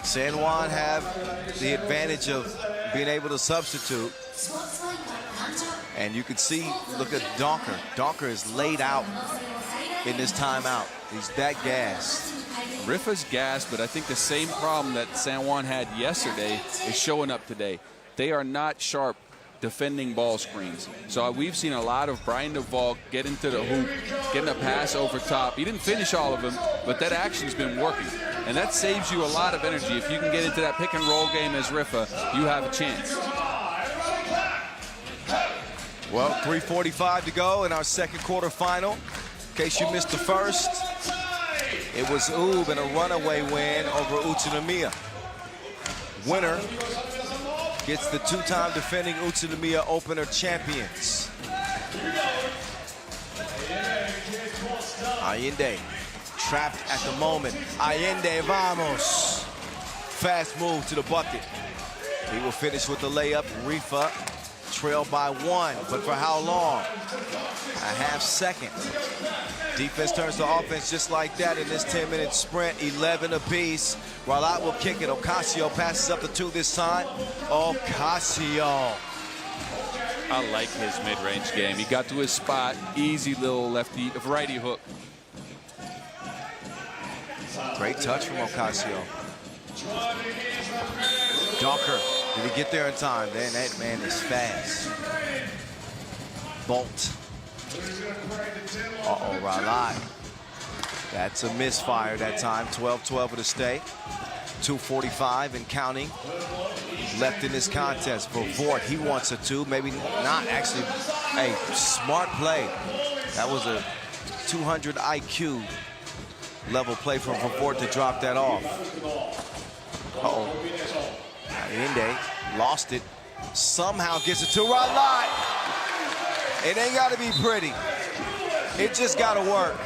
San Juan have the advantage of being able to substitute. And you can see, look at Donker. Donker is laid out in this timeout. He's that gassed. Riffa's gassed, but I think the same problem that San Juan had yesterday is showing up today. They are not sharp defending ball screens. So we've seen a lot of Brian DeVault get into the hoop, getting a pass over top. He didn't finish all of them, but that action's been working. And that saves you a lot of energy. If you can get into that pick and roll game as Riffa, you have a chance. Well, 3:45 to go in our second quarter final. In case you missed the first, it was Ub in a runaway win over Utsunomiya. Winner gets the two-time defending Utsunomiya Opener champions. Allende trapped at the moment. Allende, vamos. Fast move to the bucket. He will finish with the layup. Riffa trail by 1, but for how long? A half second. Defense turns to offense just like that in this 10-minute sprint, 11 apiece. Ralat will kick it. Ocasio passes up the 2 this time. Ocasio. I like his mid-range game. He got to his spot, easy little righty hook. Great touch from Ocasio. Donker, did he get there in time? Man, that man is fast. Bolt. Uh-oh, Ralat. That's a misfire that time. 12-12 with a stay. 2:45 and counting left in this contest. For Vort, he wants a 2, maybe not. Actually, a smart play. That was a 200 IQ level play from Vort to drop that off. Uh-oh. Allende lost it. Somehow gets it to Ralat. It ain't got to be pretty. It just got to work.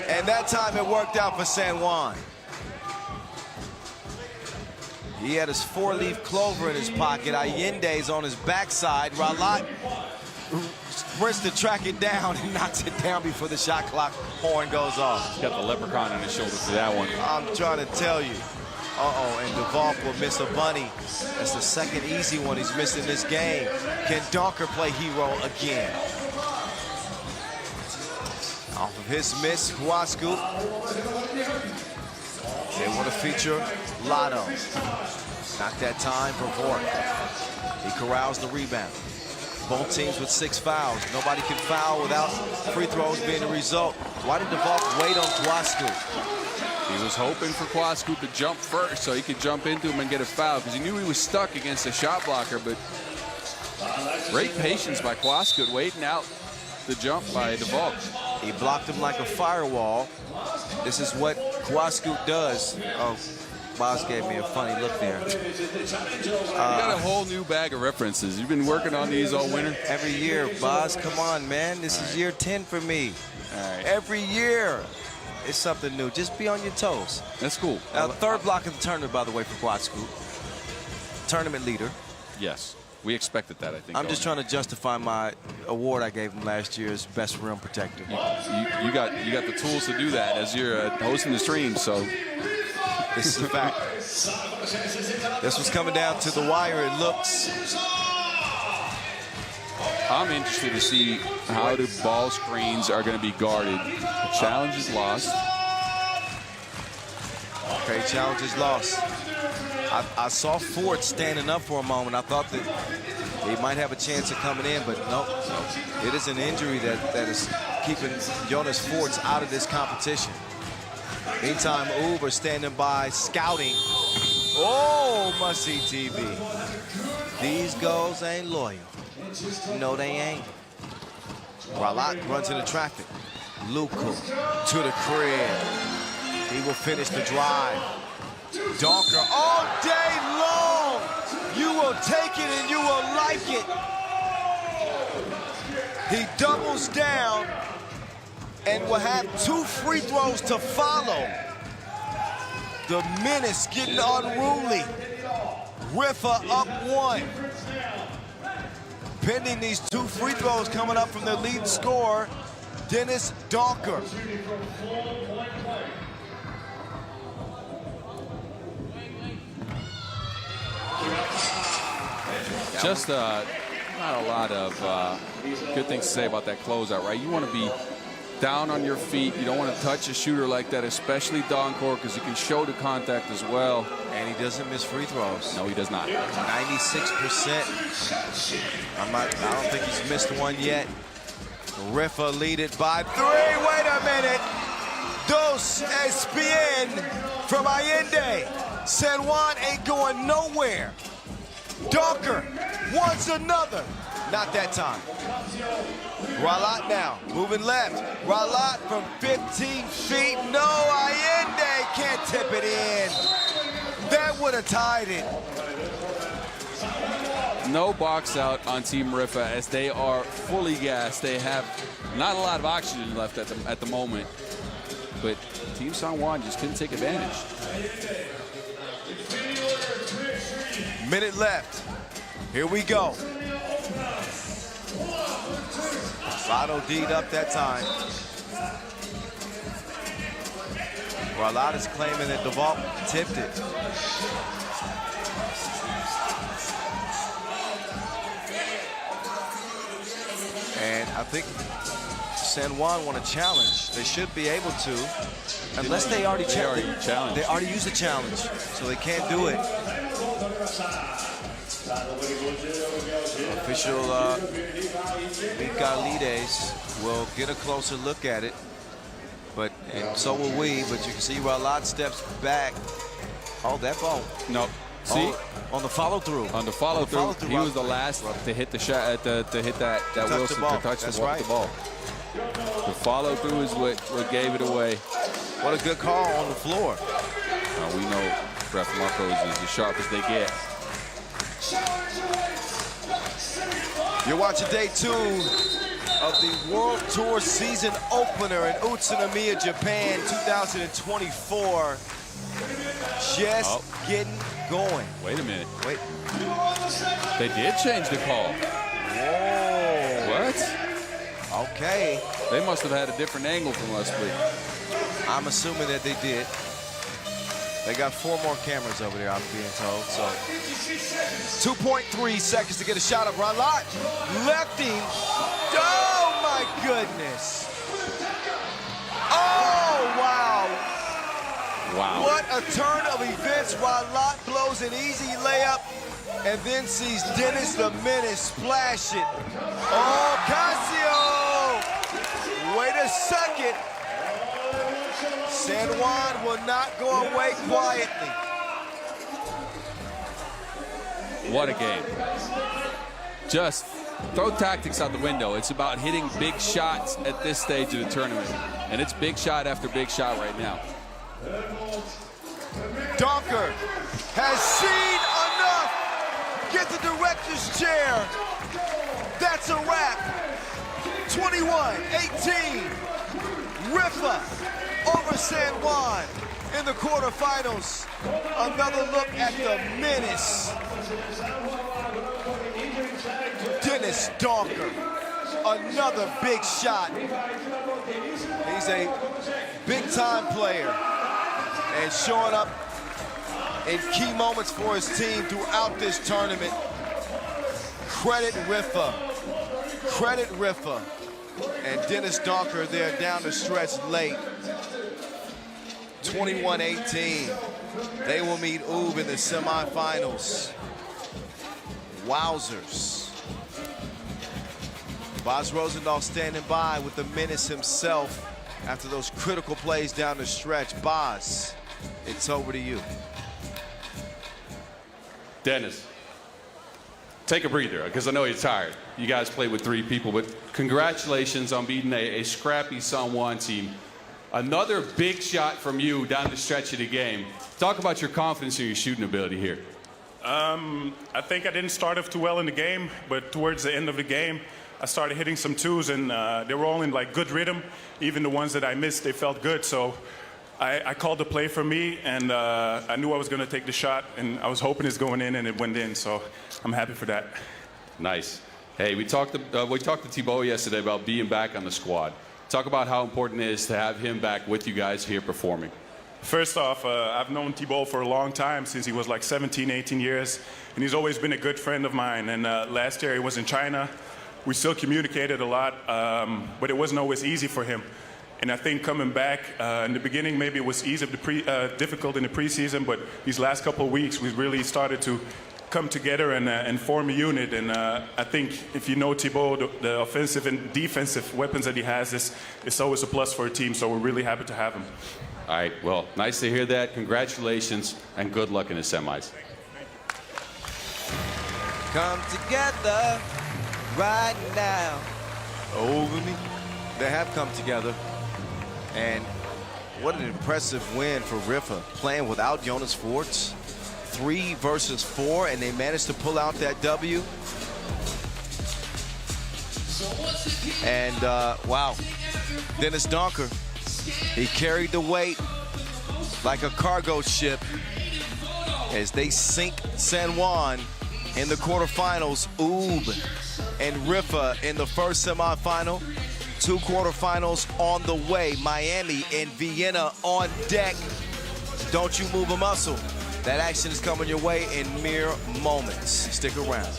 And that time it worked out for San Juan. He had his 4-leaf clover in his pocket. Allende's on his backside. Ralat sprints to track it down and knocks it down before the shot clock horn goes off. He's got the leprechaun on his shoulder for that one. I'm trying to tell you. Uh-oh, and DeVault will miss a bunny. That's the second easy one he's missed in this game. Can Donker play hero again? Off of his miss, Huasku. They want to feature Lotto. Not that time for Vork. He corrals the rebound. Both teams with 6 fouls. Nobody can foul without free throws being the result. Why did DeValk wait on Huasku? He was hoping for Huasku to jump first so he could jump into him and get a foul because he knew he was stuck against a shot blocker, but great patience by Huasku waiting out the jump by DeValk. He blocked him like a firewall. This is what Huasku does. Oh, Boz gave me a funny look there. You got a whole new bag of references. You've been working on these all winter? Every year, Boz, come on, man. This is year 10 for me. Every year, it's something new. Just be on your toes. That's cool. Now, third block of the tournament, by the way, for Huasku. Tournament leader. Yes. We expected that, I think. I'm just trying to justify my award I gave him last year as best rim protector. You got the tools to do that as you're hosting the stream, so. This is a fact. This was coming down to the wire, it looks. I'm interested to see how the ball screens are going to be guarded. The challenge is lost. Okay, challenge is lost. I saw Ford standing up for a moment. I thought that he might have a chance of coming in, but nope. It is an injury that is keeping Jonas Forts out of this competition. Meantime, Uber standing by, scouting. Oh, must-see TV. These goals ain't loyal. No, they ain't. Ralat runs into traffic. Luku to the crib. He will finish the drive. Donker all day long. You will take it and you will like it. He doubles down and will have 2 free throws to follow. The menace getting unruly. Riffa up 1. Pending these 2 free throws coming up from their lead scorer, Dennis Donker. Just not a lot of good things to say about that closeout, right? You want to be down on your feet. You don't want to touch a shooter like that, especially Doncor, because you can show the contact as well. And he doesn't miss free throws. No, he does not. 96%. I don't think he's missed one yet. Riffa lead it by 3. Wait a minute. Dos ESPN from Allende. San Juan ain't going nowhere. Donker wants another. Not that time. Ralat now, moving left. Ralat from 15 feet. No, Allende can't tip it in. That would have tied it. No box out on Team Riffa as they are fully gassed. They have not a lot of oxygen left at the moment, but Team San Juan just couldn't take advantage. Minute left. Here we go. Lotto D'd up that time. Ralat is claiming that DeValk tipped it. And I think San Juan want to challenge. They should be able to, unless they already challenged. They already used the challenge, so they can't do it. Official Miguelides will get a closer look at it, and so will we. But you can see Ralat steps back. Oh, that ball. No. See, on the follow through. On the follow through, he was the last to hit the shot to hit that Wilson to touch the ball. The follow through is what gave it away. What a good call on the floor. We know Ref Marcos is as sharp as they get. You're watching day 2 of the World Tour season opener in Utsunomiya, Japan, 2024. Just getting going. Wait a minute. Wait. They did change the call. Whoa. What? Okay. They must have had a different angle from us, but I'm assuming that they did. They got 4 more cameras over there, I'm being told. So 2.3 seconds to get a shot up. Ralat left him. Oh my goodness. Oh, wow. Wow. What a turn of events while Lot blows an easy layup and then sees Dennis the Menace splash it. Oh, Casio! Wait a second. San Juan will not go away quietly. What a game. Just throw tactics out the window. It's about hitting big shots at this stage of the tournament. And it's big shot after big shot right now. Donker has seen enough. Get the director's chair. That's a wrap. 21-18. Riffa over San Juan in the quarterfinals. Another look at the menace. Dennis Donker, another big shot. He's a big-time player and showing up in key moments for his team throughout this tournament. Credit Riffa. Credit Riffa. And Dennis Donker there down the stretch late. 21-18. They will meet Ub in the semifinals. Wowzers. Bas Rosendahl standing by with the menace himself after those critical plays down the stretch. Bas, it's over to you. Dennis, take a breather, because I know you're tired. You guys played with 3 people, but congratulations on beating a scrappy San Juan team. Another big shot from you down the stretch of the game. Talk about your confidence in your shooting ability here. I think I didn't start off too well in the game, but towards the end of the game, I started hitting some twos, and they were all in like good rhythm. Even the ones that I missed, they felt good. So I called the play for me, and I knew I was going to take the shot, and I was hoping it's going in, and it went in. So I'm happy for that. Nice. Hey, we talked to Thibaut yesterday about being back on the squad. Talk about how important it is to have him back with you guys here performing. First off, I've known Thibaut for a long time, since he was like 17, 18 years, and he's always been a good friend of mine. And last year he was in China. We still communicated a lot, but it wasn't always easy for him. And I think coming back in the beginning, maybe it was difficult in the preseason, but these last couple of weeks we really started to come together and form a unit. And I think if you know Thibaut, the offensive and defensive weapons that he has, it's always a plus for a team. So we're really happy to have him. All right, well, nice to hear that. Congratulations, and good luck in the semis. Come together right now. Over me. They have come together. And what an impressive win for Riffa, playing without Jonas Voorts. 3 versus 4, and they managed to pull out that W. And wow, Dennis Donker, he carried the weight like a cargo ship as they sink San Juan in the quarterfinals. Ub and Riffa in the first semifinal. 2 quarterfinals on the way. Miami and Vienna on deck. Don't you move a muscle. That action is coming your way in mere moments. Stick around.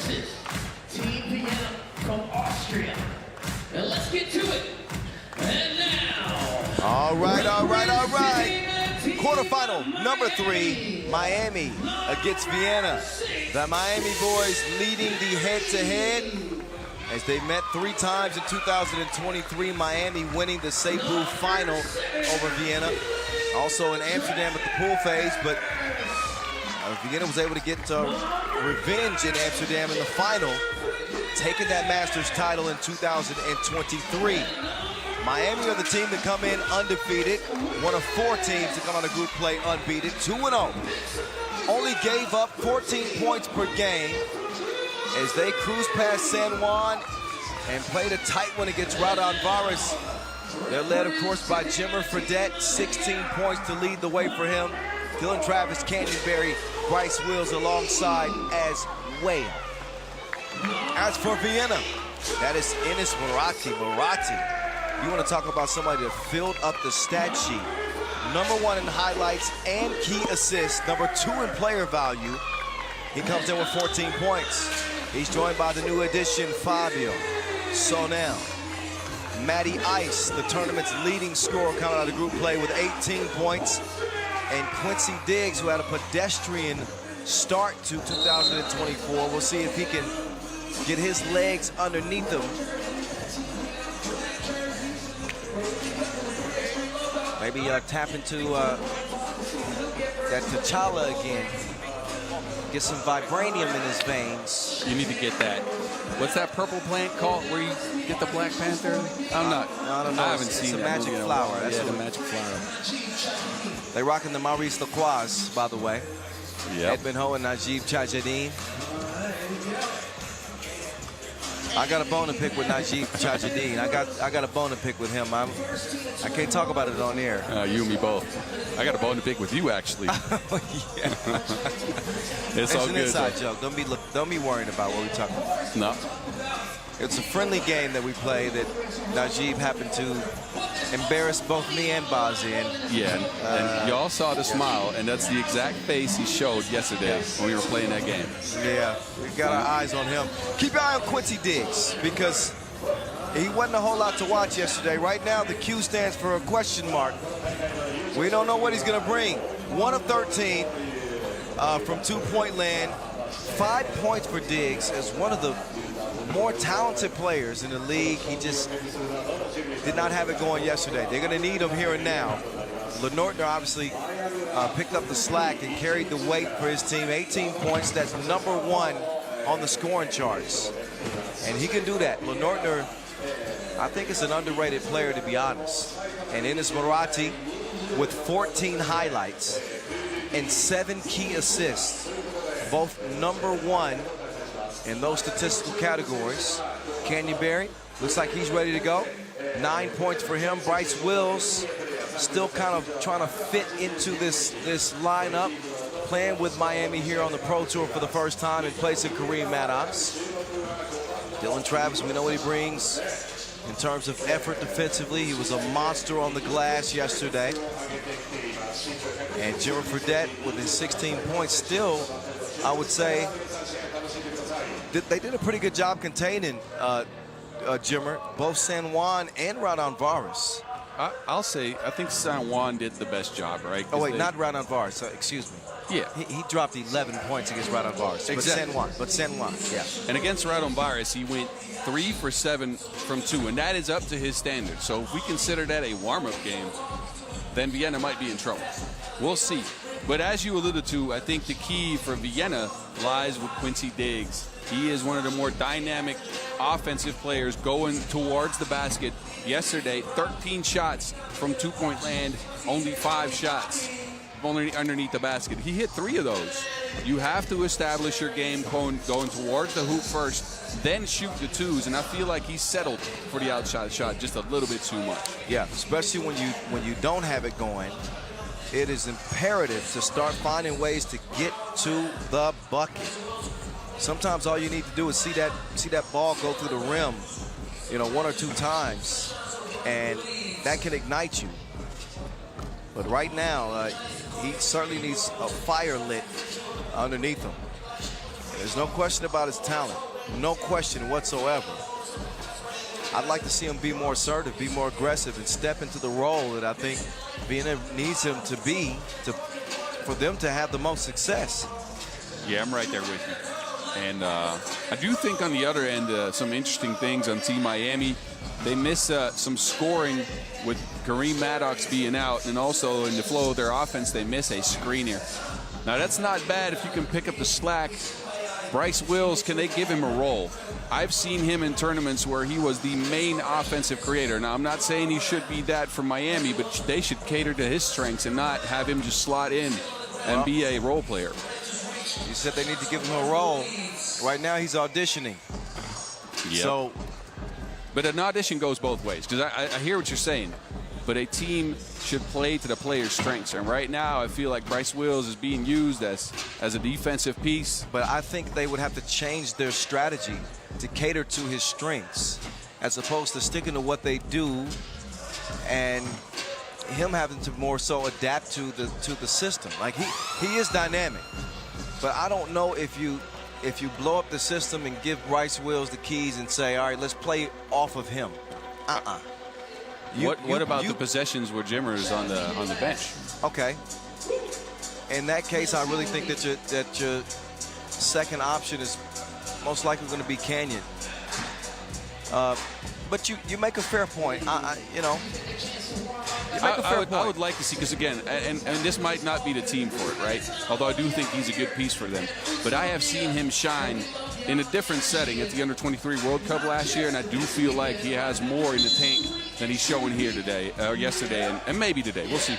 versus Team Vienna from Austria. And let's get to it. And now. All right. Quarterfinal number 3, Miami against Vienna. The Miami boys leading the head-to-head as they met 3 times in 2023. Miami winning the Cebu final over Vienna. Also in Amsterdam at the pool phase, but Vienna was able to get revenge in Amsterdam in the final, taking that Masters title in 2023. Miami are the team to come in undefeated, one of 4 teams to come out of group play unbeaten, 2-0. Only gave up 14 points per game as they cruised past San Juan and played a tight one against Ulaanbaatar. They're led, of course, by Jimmer Fredette, 16 points to lead the way for him. Dylan Travis, Canyonberry, Bryce Wills alongside as well. As for Vienna, that is Enes Moratti. You want to talk about somebody that filled up the stat sheet. Number 1 in highlights and key assists. Number 2 in player value. He comes in with 14 points. He's joined by the new addition, Fabio Sonel. Matty Ice, the tournament's leading scorer, coming out of group play with 18 points. And Quincy Diggs, who had a pedestrian start to 2024. We'll see if he can get his legs underneath him. Maybe tap into that T'Challa again. Get some vibranium in his veins. You need to get that. What's that purple plant called where you get the Black Panther? I don't know. I haven't seen that. It's a magic flower. That's the magic flower. They rocking the Maurice Lacroix, by the way. Yep. Edmund Ho and Najib Chajadine. I got a bone to pick with Najib Chajadine. I got a bone to pick with him. I can't talk about it on air. You and me both. I got a bone to pick with you, actually. It's all an good. Inside joke. Don't be worried about what we're talking about. No. It's a friendly game that we play that Najib happened to embarrass both me and Bazzi in. Yeah, and y'all saw the smile, and that's the exact face he showed yesterday when we were playing that game. Yeah, we got our eyes on him. Keep your eye on Quincy Diggs because he wasn't a whole lot to watch yesterday. Right now, the Q stands for a question mark. We don't know what he's going to bring. 1 of 13 from 2-point land. 5 points for Diggs as one of the more talented players in the league. He just did not have it going yesterday. They're going to need him here and now. Lenortner obviously picked up the slack and carried the weight for his team. 18 points. That's number 1 on the scoring charts. And he can do that. Lenortner, I think, is an underrated player, to be honest. And Enes Moratti with 14 highlights and 7 key assists. Both number 1 in those statistical categories. Canyonberry looks like he's ready to go. 9 points for him. Bryce Wills still kind of trying to fit into this lineup, playing with Miami here on the Pro Tour for the first time in place of Kareem Maddox. Dylan Travis, we know what he brings in terms of effort defensively. He was a monster on the glass yesterday. And Jimmer Fredette with his 16 points still, I would say, they did a pretty good job containing Jimmer, both San Juan and Ulaanbaatar. I'll say, I think San Juan did the best job, right? Oh, wait, not Ulaanbaatar, so excuse me. Yeah. He dropped 11 points against Ulaanbaatar. Exactly. But San Juan, yeah. And against Ulaanbaatar, he went 3 for 7 from 2, and that is up to his standard. So if we consider that a warm-up game, then Vienna might be in trouble. We'll see. But as you alluded to, I think the key for Vienna lies with Quincy Diggs. He is one of the more dynamic offensive players going towards the basket. Yesterday, 13 shots from 2-point land, only 5 shots underneath the basket. He hit 3 of those. You have to establish your game going towards the hoop first, then shoot the 2s, and I feel like he settled for the outside shot just a little bit too much. Yeah, especially when you don't have it going. It is imperative to start finding ways to get to the bucket. Sometimes all you need to do is see that ball go through the rim, 1 or 2 times, and that can ignite you. But right now, he certainly needs a fire lit underneath him. There's no question about his talent. No question whatsoever. I'd like to see him be more assertive, be more aggressive, and step into the role that I think Vienna needs him to be for them to have the most success. Yeah, I'm right there with you. And I do think on the other end, some interesting things on Team Miami. They miss some scoring with Kareem Maddox being out, and also in the flow of their offense, they miss a screener. Now, that's not bad if you can pick up the slack. Bryce Wills, can they give him a role? I've seen him in tournaments where he was the main offensive creator. Now, I'm not saying he should be that for Miami, but they should cater to his strengths and not have him just slot in and be a role player. You said they need to give him a role. Right now, he's auditioning. Yep. So, but an audition goes both ways, because I hear what you're saying. But a team should play to the player's strengths. And right now, I feel like Bryce Wills is being used as a defensive piece. But I think they would have to change their strategy to cater to his strengths, as opposed to sticking to what they do and him having to more so adapt to the system. Like, he is dynamic. But I don't know if you blow up the system and give Bryce Wills the keys and say, all right, let's play off of him. What about the possessions where Jimmer is on the bench? Okay. In that case, I really think that your second option is most likely going to be Canyon. But you make a fair point. You know. I would like to see, because again, and this might not be the team for it, right? Although I do think he's a good piece for them. But I have seen him shine in a different setting at the Under-23 World Cup last year, and I do feel like he has more in the tank than he's showing here today, or yesterday, and maybe today. We'll see.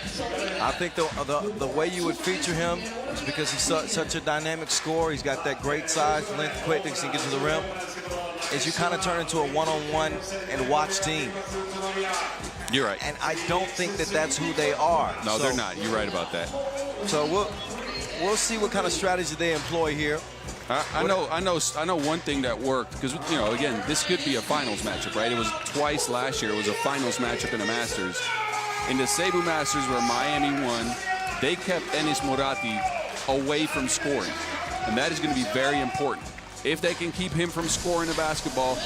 I think the way you would feature him is because he's such a dynamic scorer. He's got that great size, length, quickness, he can get to the rim. Is you kind of turn into a one-on-one and watch team. You're right. And I don't think that that's who they are. No, they're not. You're right about that. So we'll see what kind of strategy they employ here. I know one thing that worked, because, you know, again, this could be a finals matchup, right? It was twice last year. It was a finals matchup in the Masters. In the Cebu Masters, where Miami won, they kept Enis Moratti away from scoring, and that is going to be very important. If they can keep him from scoring the basketball,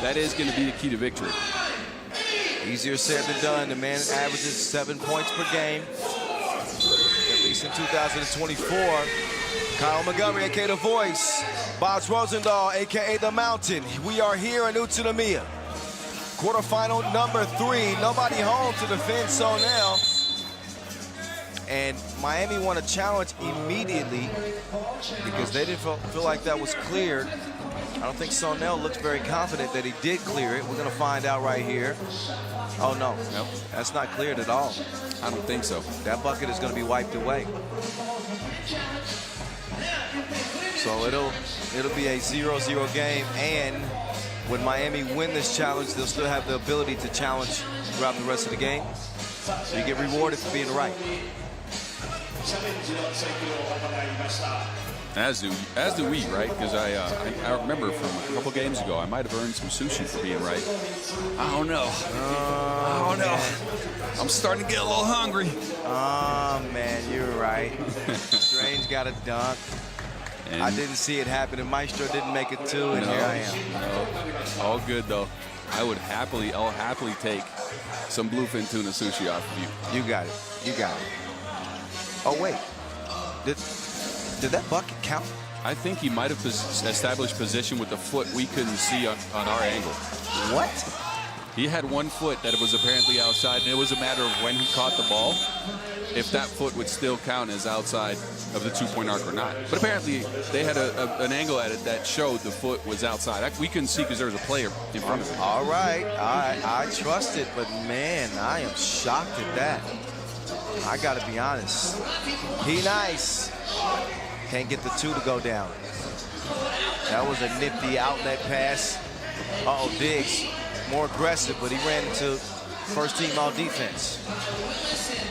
that is going to be the key to victory. Easier said than done. The man averages 7 points per game, at least in 2024. Kyle Montgomery, a.k.a. The Voice. Bobs Rosendahl, a.k.a. The Mountain. We are here in Utsunomiya. Quarterfinal number 3. Nobody home to defend Sonel. And Miami won a challenge immediately because they didn't feel like that was cleared. I don't think Sonel looks very confident that he did clear it. We're going to find out right here. Oh, no. Nope. That's not cleared at all. I don't think so. That bucket is going to be wiped away. So it'll be a 0-0 game, and when Miami win this challenge, they'll still have the ability to challenge throughout the rest of the game. So you get rewarded for being right. As do we, right? Because I remember from a couple games ago, I might have earned some sushi for being right. I don't know. I don't know. I'm starting to get a little hungry. Oh, man, you're right. Strange got a dunk. And I didn't see it happen, and Maestro didn't make it too, and here I am. No. All good, though. I'll happily take some bluefin tuna sushi off of you. You got it. You got it. Oh, wait. Did that bucket count? I think he might have established position with the foot we couldn't see on our angle. What? He had one foot that was apparently outside, and it was a matter of when he caught the ball, if that foot would still count as outside of the two-point arc or not. But apparently, they had an angle at it that showed the foot was outside. We couldn't see because there was a player in front of him. All right. I trust it, but, man, I am shocked at that. I got to be honest. He nice. Can't get the 2 to go down. That was a nifty outlet pass. Uh-oh, Diggs. More aggressive, but he ran into first-team all-defense.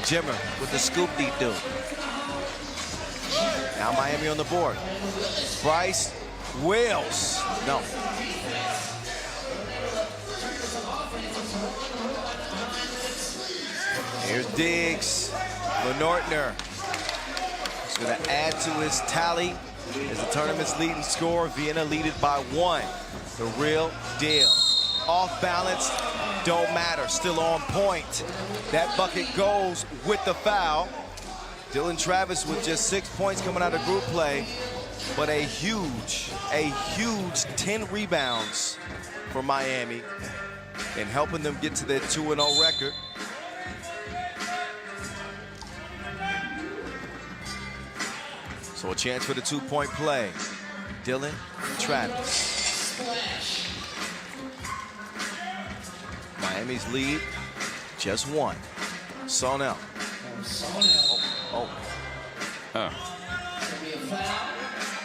Jimmer with the scoop-dee-doo. Now Miami on the board. Bryce Wills. No. Here's Diggs. Lenortner is going to add to his tally is the tournament's leading scorer. Vienna lead it by 1. The real deal. Off balance, don't matter, still on point. That bucket goes with the foul. Dylan Travis with just 6 points coming out of group play, but a huge 10 rebounds for Miami and helping them get to their 2-0 record. So a chance for the 2-point play. Dylan Travis. Miami's lead, just 1. Sonel.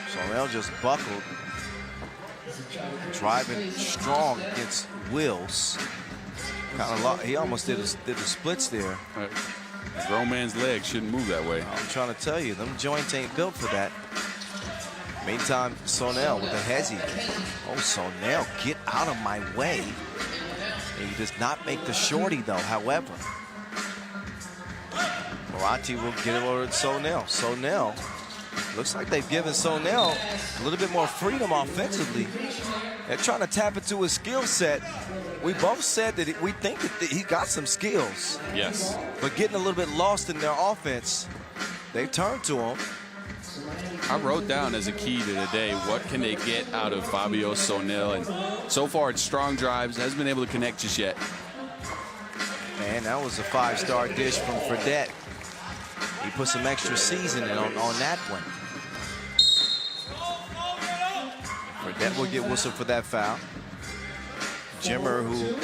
Sonel just buckled. Driving strong against Wills. He almost did a splits there. A grown man's leg shouldn't move that way. I'm trying to tell you, them joints ain't built for that. Meantime, Sonel with a hezzy. Oh, Sonel, get out of my way. And he does not make the shorty, though, however. Moratti will get it over to Sonel. Sonel, looks like they've given Sonel a little bit more freedom offensively. They're trying to tap into his skill set. We both said that we think that he got some skills. Yes. But getting a little bit lost in their offense, they've turned to him. I wrote down as a key to the day, what can they get out of Fabio Sonel? And so far, it's strong drives. Hasn't been able to connect just yet. And that was a 5-star dish from Fredette. He put some extra seasoning on that one. Fredette will get whistled for that foul. Jimmer, who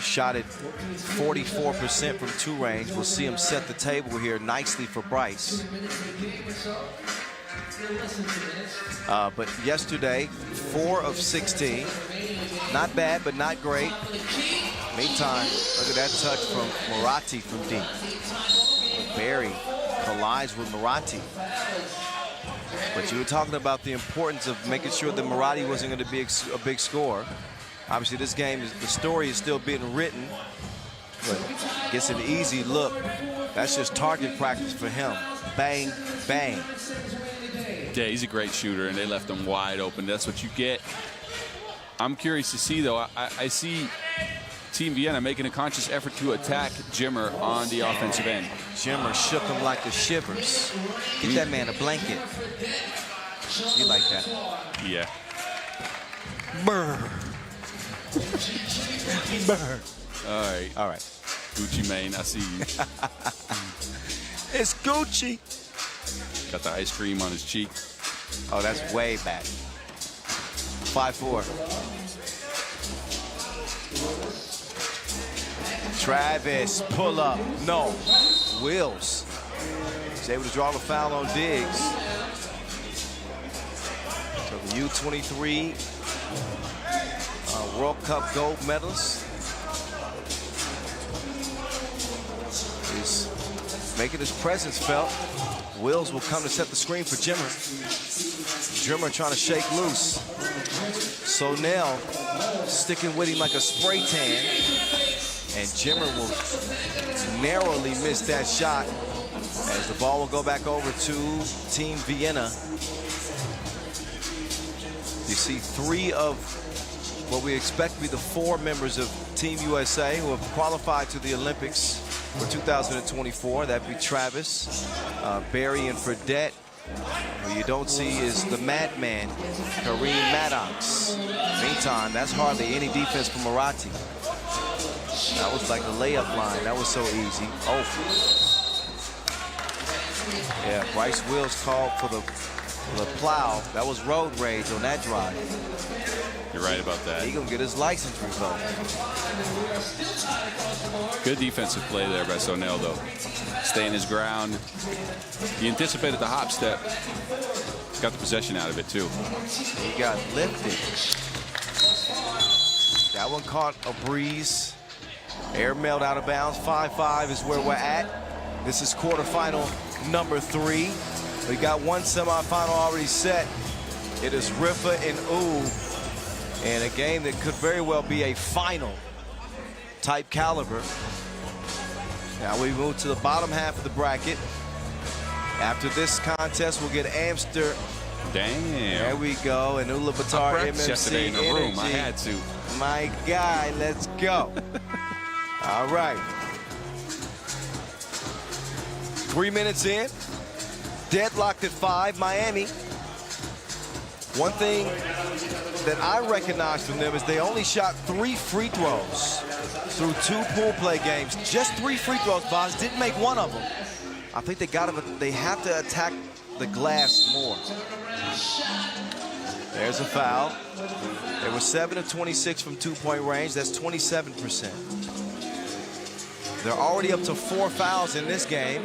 shot at 44% from 2 range, we'll see him set the table here nicely for Bryce. But yesterday, 4 of 16. Not bad, but not great. Meantime, look at that touch from Moratti from deep. Barry collides with Moratti. But you were talking about the importance of making sure that Moratti wasn't going to be a big scorer. Obviously, this game, the story is still being written, but gets an easy look. That's just target practice for him. Bang, bang. Yeah, he's a great shooter, and they left him wide open. That's what you get. I'm curious to see, though. I see Team Vienna making a conscious effort to attack Jimmer on the offensive end. Jimmer shook him like the shivers. Get that man a blanket. You like that? Yeah. Brr. Brr. All right. All right. Gucci Mane, I see you. It's Gucci. Got the ice cream on his cheek. Oh, that's way back. 5-4. Travis, pull up. No. Wills is able to draw the foul on Diggs. So the U23 World Cup gold medalist is making his presence felt. Wills will come to set the screen for Jimmer. Jimmer trying to shake loose. Sonel sticking with him like a spray tan. And Jimmer will narrowly miss that shot as the ball will go back over to Team Vienna. You see 3 of what we expect to be the 4 members of Team USA who have qualified to the Olympics for 2024. That'd be Travis, Barry, and Fredette. What you don't see is the madman, Kareem Maddox. Meantime, that's hardly any defense from Moratti. That was like a layup line. That was so easy. Oh. Yeah, Bryce Wills called for the plow. That was road rage on that drive. You're right about that. He gonna get his license revoked. Good defensive play there by Sonel, though. Staying his ground. He anticipated the hop step. Got the possession out of it, too. He got lifted. That one caught a breeze. Air mailed out of bounds. 5-5 is where we're at. This is quarterfinal number 3. We got one semifinal already set. It is Riffa and in a game that could very well be a final type caliber. Now we move to the bottom half of the bracket. After this contest, we'll get Amsterdam. Damn. There we go. And Ulaanbaatar MMC yesterday in the room. I had to. My guy, let's go. All right. 3 minutes in. Deadlocked at 5, Miami. One thing that I recognize from them is they only shot 3 free throws through 2 pool play games. Just 3 free throws, Boz. Didn't make one of them. I think they have to attack the glass more. There's a foul. They were 7 of 26 from 2-point range. That's 27%. They're already up to 4 fouls in this game.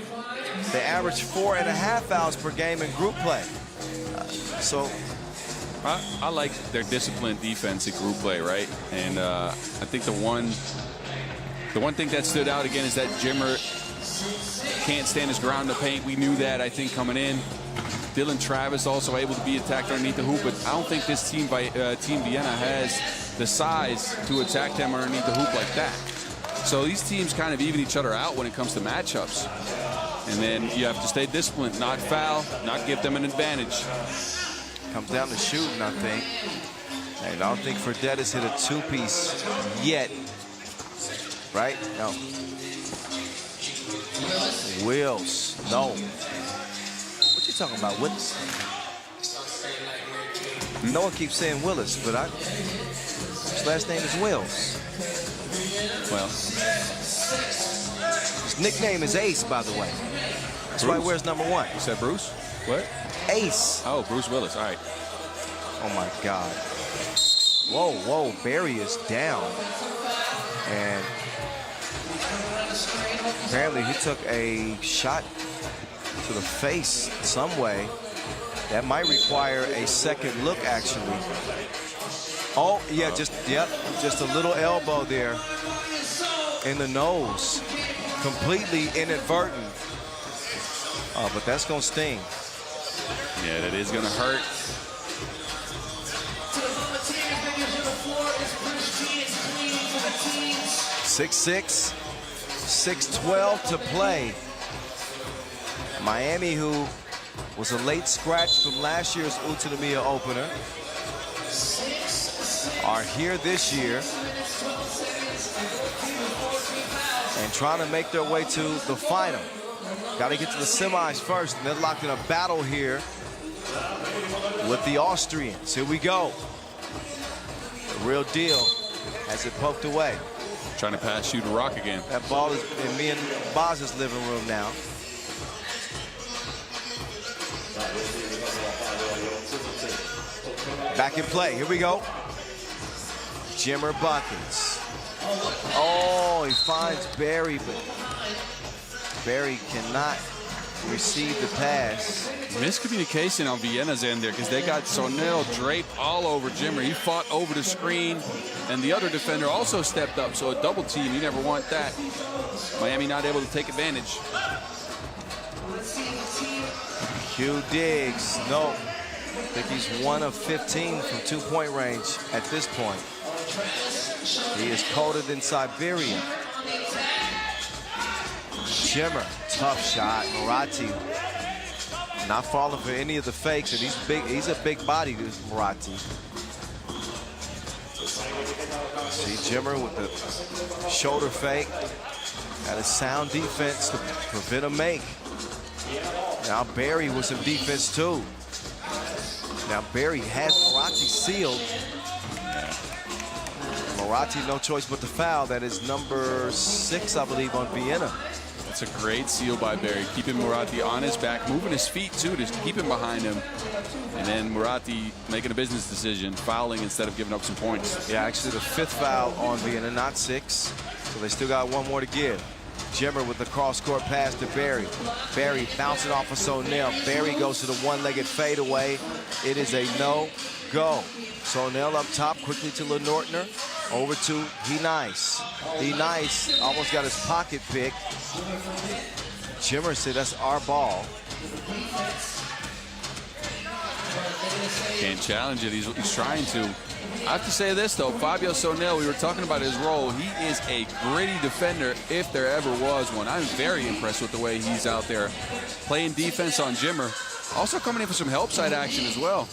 They average 4.5 fouls per game in group play. So I like their disciplined defense in group play, right? And I think the one thing that stood out again is that Jimmer can't stand his ground in the paint. We knew that, I think, coming in. Dylan Travis also able to be attacked underneath the hoop, but I don't think this team Vienna has the size to attack them underneath the hoop like that. So these teams kind of even each other out when it comes to matchups. And then you have to stay disciplined, not foul, not give them an advantage. Comes down to shooting, I think. And I don't think Fredette has hit a 2-piece yet. Right? No. Wills. No. What you talking about, Willis? No one keeps saying Willis, but his last name is Wills. Well, his nickname is Ace, by the way. That's why he wears number 1. You said Bruce? What? Ace. Oh, Bruce Willis. All right. Oh, my God. Whoa, whoa. Barry is down. And apparently he took a shot to the face some way. That might require a second look, actually. Oh, yeah, just a little elbow there in the nose. Completely inadvertent. Oh, but that's going to sting. Yeah, that is going to hurt. (6'6", 6'12" to play. Miami, who was a late scratch from last year's Utsunomiya Opener, are here this year and trying to make their way to the final. Got to get to the semis first, and they're locked in a battle here with the Austrians. Here we go. The real deal has it poked away. Trying to pass, shoot, and rock again. That ball is in me and Boz's living room now. Back in play. Here we go. Jimmer buckets. Oh, he finds Barry, but Barry cannot receive the pass. Miscommunication on Vienna's end there because they got Sonell draped all over Jimmer. He fought over the screen, and the other defender also stepped up. So a double team, you never want that. Miami not able to take advantage. Hugh Diggs, no. I think he's 1 of 15 from 2-point range at this point. He is coated in Siberia. Jimmer, tough shot. Moratti not falling for any of the fakes, and he's big. He's a big body, this Moratti. See Jimmer with the shoulder fake. Got a sound defense to prevent a make. Now Barry with some defense too. Now Barry has Moratti sealed. Moratti no choice but to foul. That is number 6, I believe, on Vienna. That's a great seal by Barry, keeping Moratti on his back, moving his feet too to keep him behind him. And then Moratti making a business decision, fouling instead of giving up some points. Yeah, actually the 5th foul on Vienna, not 6. So they still got 1 more to give. Jimmer with the cross-court pass to Barry. Barry bouncing off of Sonell. Barry goes to the one-legged fadeaway. It is a no-go. Sonell up top quickly to LeNortner. Over to He-Nice. He-Nice almost got his pocket picked. Jimmer said that's our ball. Can't challenge it. He's trying to. I have to say this, though. Fabio Sonel, we were talking about his role. He is a gritty defender if there ever was one. I'm very impressed with the way he's out there playing defense on Jimmer. Also coming in for some help side action as well.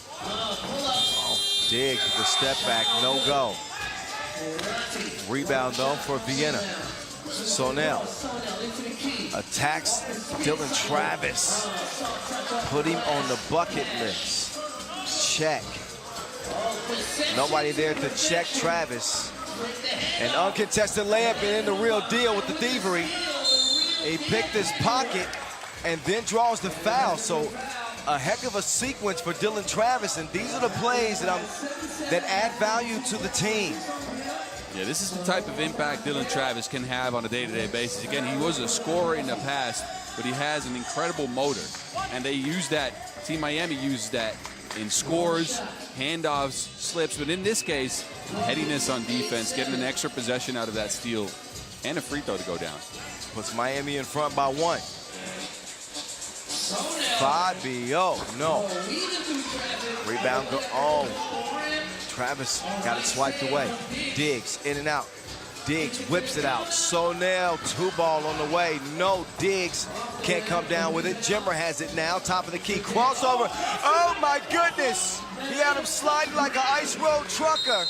Diggs with the step back, no go. Rebound, though, for Vienna. Sonel attacks Dylan Travis. Put him on the bucket list. Check. Nobody there to check Travis. An uncontested layup and in the real deal with the thievery. He picked his pocket and then draws the foul. So a heck of a sequence for Dylan Travis, and these are the plays that add value to the team. Yeah, this is the type of impact Dylan Travis can have on a day-to-day basis. Again, he was a scorer in the past, but he has an incredible motor. And they use that, Team Miami uses that in scores, handoffs, slips, but in this case, headiness on defense, getting an extra possession out of that steal, and a free throw to go down. Puts Miami in front by 1. Fabio, no. Rebound, go, oh. Travis got it swiped away. Diggs in and out. Diggs whips it out. Sonel, 2-ball on the way. No, Diggs can't come down with it. Jimmer has it now. Top of the key. Crossover. Oh, my goodness. He had him sliding like an ice road trucker.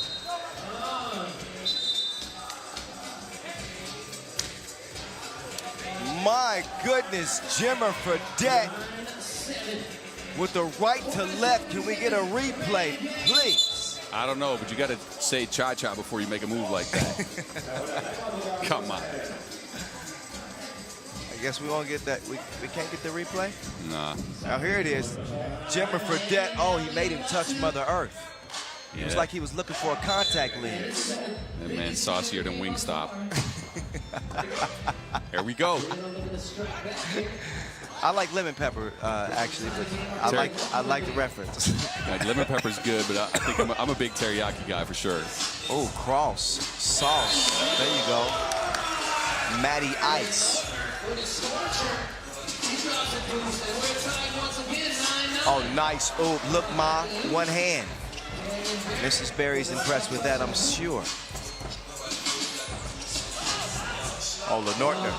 My goodness, Jimmer Fredette with the right to left. Can we get a replay, please? I don't know, but you got to say cha-cha before you make a move like that. Come on. I guess we won't get that. We can't get the replay? Nah. Now here it is. Jimmer Fredette. Oh, he made him touch Mother Earth. Yeah. It was like he was looking for a contact lens. That man's saucier than Wingstop. Here we go. I like lemon pepper, actually, but I like the reference. Like, lemon pepper's good, but I think I'm a big teriyaki guy for sure. Oh, cross, sauce. There you go. Matty Ice. Oh, nice. Oh, look, Ma, one hand. Mrs. Berry's impressed with that, I'm sure. Oh, LeNortner.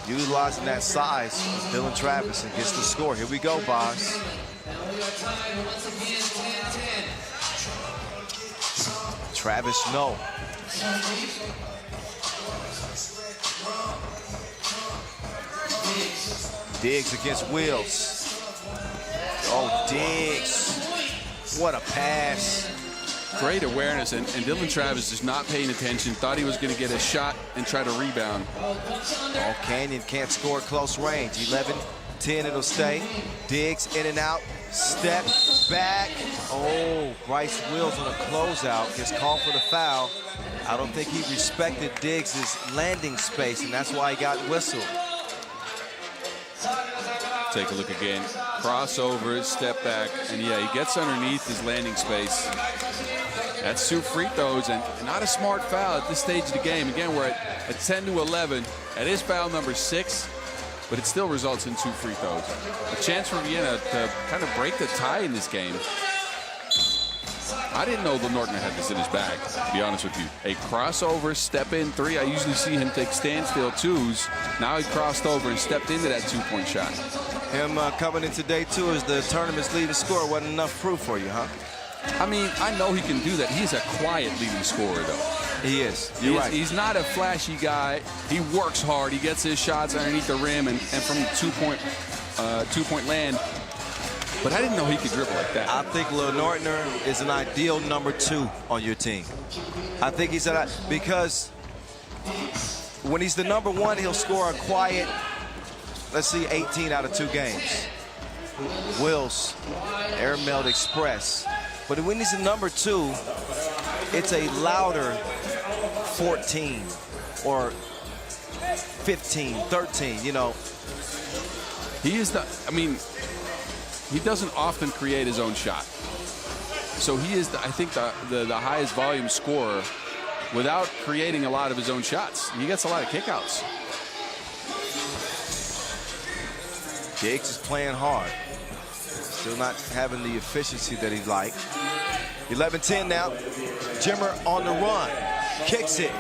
Utilizing that size, Dylan Travis, and gets the score. Here we go, boss. Travis, no. Diggs against Wills. Oh, Diggs. What a pass. Great awareness, and Dylan Travis is not paying attention. Thought he was going to get a shot and try to rebound. Oh, Canyon can't score at close range. 11-10, it'll stay. Diggs in and out. Step back. Oh, Bryce Wills on a closeout. Gets called for the foul. I don't think he respected Diggs' landing space, and that's why he got whistled. Take a look again. Crossover, step back, and yeah, he gets underneath his landing space. That's 2 free throws, and not a smart foul at this stage of the game. Again, we're at 10-11. That is foul number 6, but it still results in 2 free throws. A chance for Vienna to kind of break the tie in this game. I didn't know LeNortner had this in his bag, to be honest with you. A crossover, step-in 3. I usually see him take standstill 2s. Now he crossed over and stepped into that 2-point shot. Him coming into day 2 as the tournament's leading scorer wasn't enough proof for you, huh? I mean, I know he can do that. He's a quiet leading scorer, though. He is. You're right. He's not a flashy guy. He works hard. He gets his shots underneath the rim and from two-point land. But I didn't know he could dribble like that. I think LeNortner is an ideal number 2 on your team. I think he's because when he's the number 1, he'll score a quiet, let's see, 18 out of 2 games. Wills, Air Melt Express. But when he's a number 2, it's a louder 14 or 15, 13, you know. He is the, I mean, he doesn't often create his own shot. So he is, I think, the highest volume scorer without creating a lot of his own shots. He gets a lot of kickouts. Diggs is playing hard. Still not having the efficiency that he'd like. 11-10 now. Jimmer on the run. Kicks it.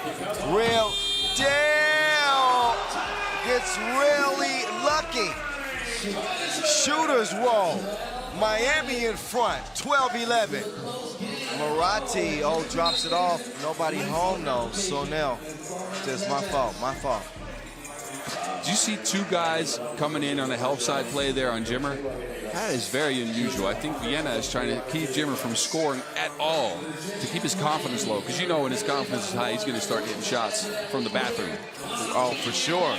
Real down. Gets really lucky. Shooters roll. Miami in front. 12-11. Marathi, drops it off. Nobody home, though. So now, just my fault. Did you see two guys coming in on the help side play there on Jimmer? That is very unusual. I think Vienna is trying to keep Jimmer from scoring at all to keep his confidence low. Because you know when his confidence is high, he's going to start hitting shots from the bathroom. Oh, for sure.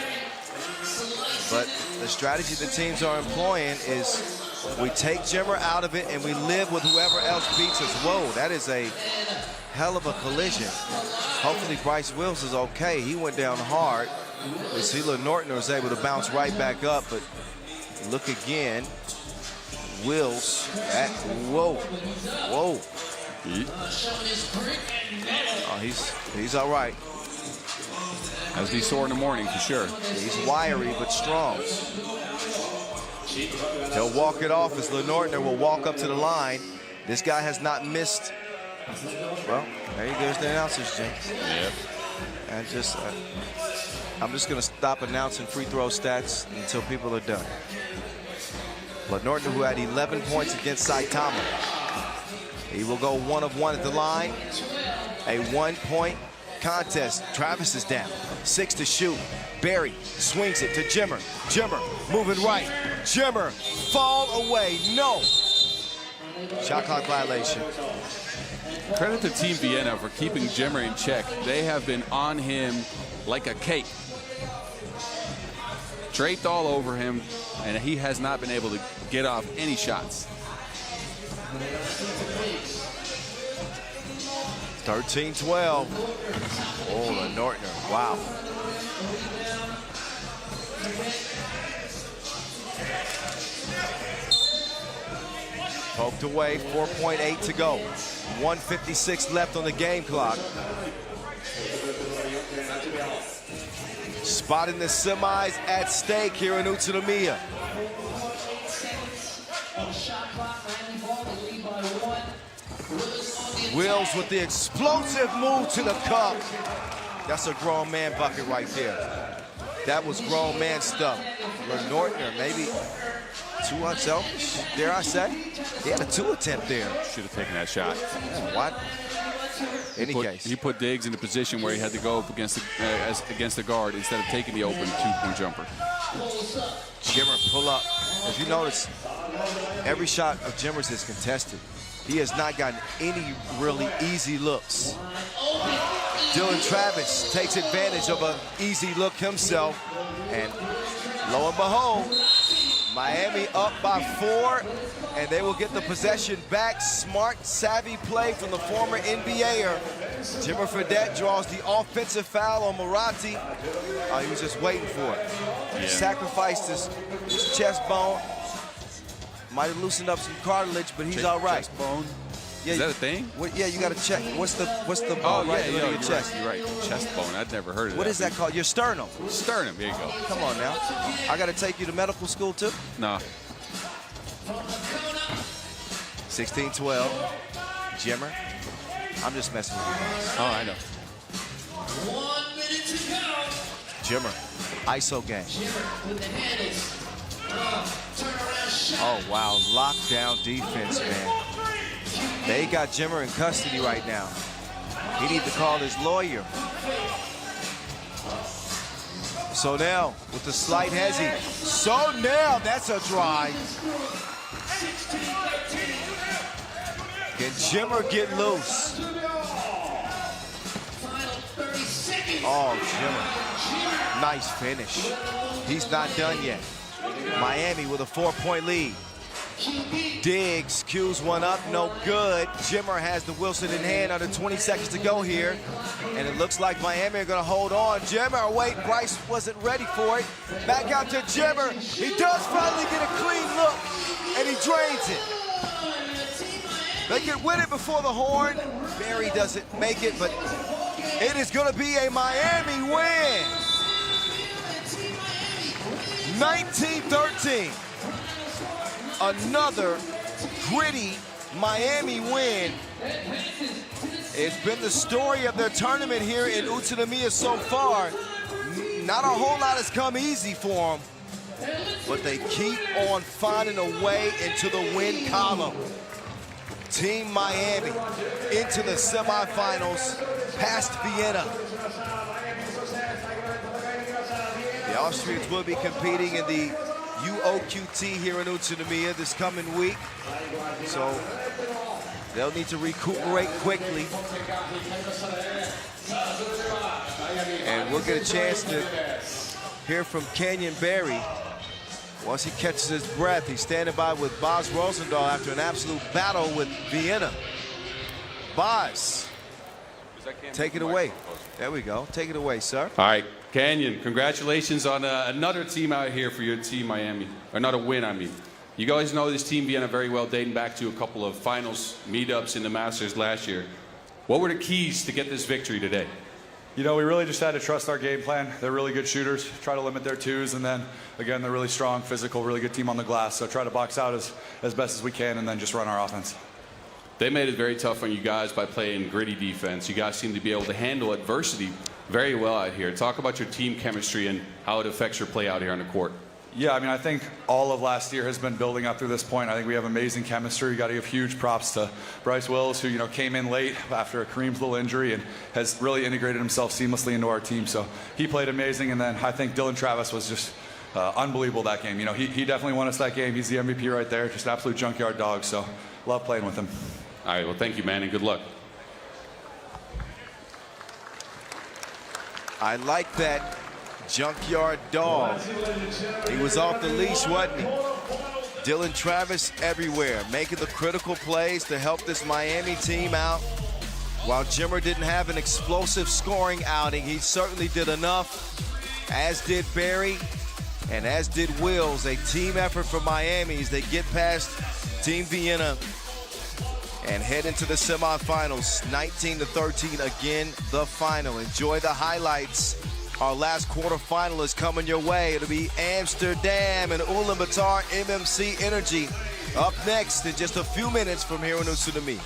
But the strategy the teams are employing is we take Jimmer out of it and we live with whoever else beats us. Whoa, that is a hell of a collision. Hopefully Bryce Wills is okay. He went down hard. Sheila Norton was able to bounce right back up, but look again. Wills at whoa. Oh, he's all right. As be sore in the morning for sure. He's wiry but strong. He'll walk it off as Lenortner will walk up to the line. This guy has not missed. Well, there's the announcers, James. Yeah. And I'm just going to stop announcing free throw stats until people are done. Lenortner, who had 11 points against Saitama. He will go 1 of 1 at the line. A 1-point contest. Travis is down. 6 to shoot. Barry swings it to Jimmer. Jimmer moving right. Jimmer fall away. No. Shot clock violation. Credit to Team Vienna for keeping Jimmer in check. They have been on him like a cake. Draped all over him, and he has not been able to get off any shots. 13-12. Oh, Lenortner. Wow. Poked away, 4.8 to go. 1:56 left on the game clock. Spot in the semis at stake here in Utsunomiya. Wills with the explosive move to the cup. That's a grown man bucket right there. That was grown man stuff. Lenortner, maybe too unselfish, dare I say? He had a 2 attempt there. Should have taken that shot. Yeah, what? He put Diggs in a position where he had to go up against the guard instead of taking the open 2-point jumper. Jimmer pull up. If you notice, every shot of Jimmer's is contested. He has not gotten any really easy looks. Dylan Travis takes advantage of an easy look himself. And lo and behold, Miami up by 4, and they will get the possession back. Smart, savvy play from the former NBAer. Jimmer Fredette draws the offensive foul on Marathi. He was just waiting for it. He sacrificed his chest bone. Might have loosened up some cartilage, but he's all right. Chest bone? Yeah, is that a thing? Yeah, you got to check. What's the bone right under your chest? You're right. Chest bone. I'd never heard of that. What is that called? Your sternum. Sternum. Here you go. Come on now. I got to take you to medical school too? No. 16-12. Jimmer. I'm just messing with you. Oh, I know. 1 minute to go. Jimmer. ISO game. Oh, wow. Lockdown defense, man. They got Jimmer in custody right now. He needs to call his lawyer. So now, with the slight hezzy. So now, that's a drive. Can Jimmer get loose? Oh, Jimmer. Nice finish. He's not done yet. Miami with a 4-point lead. Diggs cues one up, no good. Jimmer has the Wilson in hand, under 20 seconds to go here. And it looks like Miami are gonna hold on. Jimmer, wait, Bryce wasn't ready for it. Back out to Jimmer. He does finally get a clean look, and he drains it. They can win it before the horn. Barry doesn't make it, but it is gonna be a Miami win. 19-13. Another gritty Miami win It's been the story of their tournament here in Utsunomiya so far. Not a whole lot has come easy for them, but they keep on finding a way into the win column. Team Miami into the semifinals past Vienna. The Austrians will be competing in the UOQT here in Utsunomiya this coming week, so they'll need to recuperate quickly. And we'll get a chance to hear from Canyon Barry once he catches his breath. He's standing by with Boz Rosendahl after an absolute battle with Vienna. Boz, take it away. There we go. Take it away, sir. All right, Canyon, congratulations on another team out here for your team Miami. Or not a win, I mean. You guys know this team Vienna very well, dating back to a couple of finals meetups in the Masters last year. What were the keys to get this victory today? You know, we really just had to trust our game plan. They're really good shooters, try to limit their twos, and then, again, they're really strong, physical, really good team on the glass, so try to box out as best as we can and then just run our offense. They made it very tough on you guys by playing gritty defense. You guys seem to be able to handle adversity very well out here. Talk about your team chemistry and how it affects your play out here on the court. Yeah, I mean, I think all of last year has been building up through this point. I think we have amazing chemistry. You got to give huge props to Bryce Wills, who, you know, came in late after Kareem's little injury and has really integrated himself seamlessly into our team. So he played amazing. And then I think Dylan Travis was just unbelievable that game. You know, he definitely won us that game. He's the MVP right there. Just an absolute junkyard dog. So love playing with him. All right, well, thank you, man, and good luck. I like that junkyard dog. He was off the leash, wasn't he? Dylan Travis everywhere, making the critical plays to help this Miami team out. While Jimmer didn't have an explosive scoring outing, he certainly did enough, as did Barry, and as did Wills. A team effort for Miami as they get past Team Vienna and head into the semifinals. 19-13 again, the final. Enjoy the highlights. Our last quarterfinal is coming your way. It'll be Amsterdam and Ulaanbaatar MMC Energy up next in just a few minutes from here in Utsunomiya.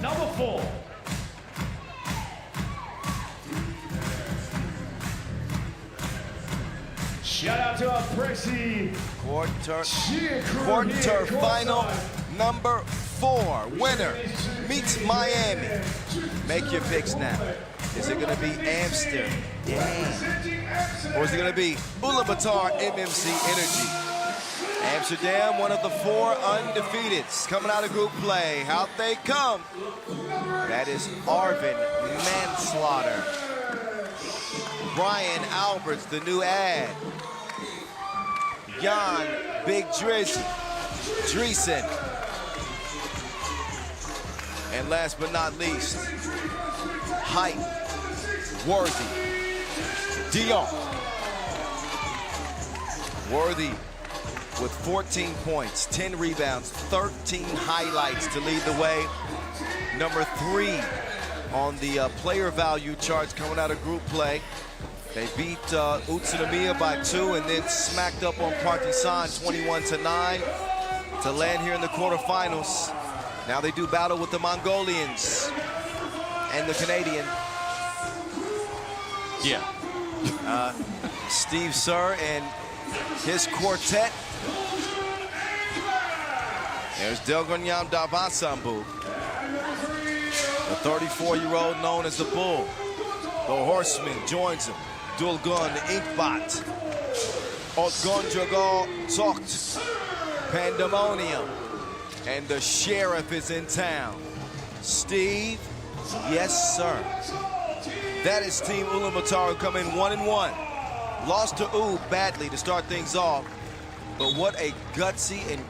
Number 4. Shout out to our Prexy Quarter final number 4. Winner meets Miami. Make your picks now. Is it going to be Amsterdam? Or is it going to be Ulaanbaatar MMC Energy? Amsterdam, one of the 4 undefeateds coming out of group play. Out they come. That is Arvin Manslaughter. Brian Alberts, the new ad. Jan Big Dreesen. And last but not least, Height Worthy. Dion. Worthy with 14 points, 10 rebounds, 13 highlights to lead the way. Number 3 on the player value charts coming out of group play. They beat Utsunomiya by 2 and then smacked up on Partizan 21-9 to land here in the quarterfinals. Now they do battle with the Mongolians and the Canadian. Yeah. Steve Sir and his quartet. There's Delgonyam Davasambu, the 34-year-old known as the Bull. The Horseman joins him. Dulgun Inkbat. Otgonjagal Zokt. Pandemonium. And the sheriff is in town. Steve, yes, sir. That is Team Ulaanbaatar coming 1-1. Lost to badly to start things off, but what a gutsy and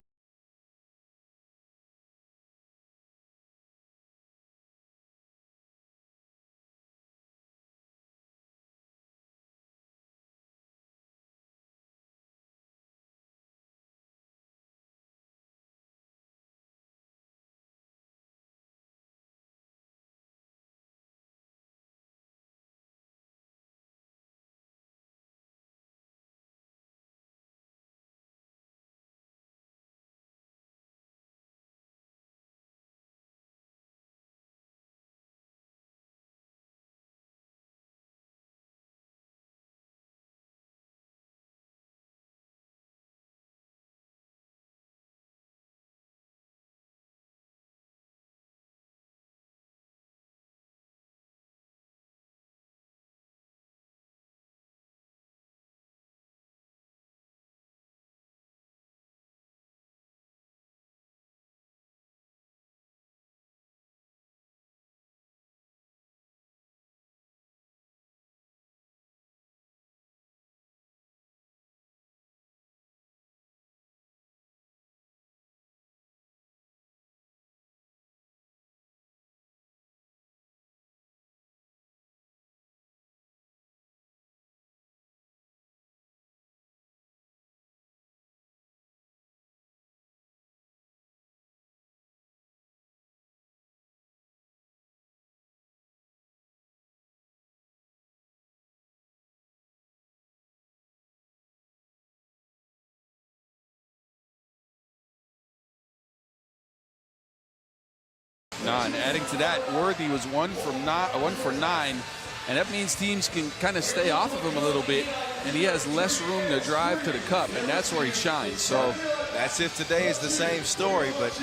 And adding to that, Worthy was 1 for 9, and that means teams can kind of stay off of him a little bit, and he has less room to drive to the cup, and that's where he shines. So that's if today is the same story, but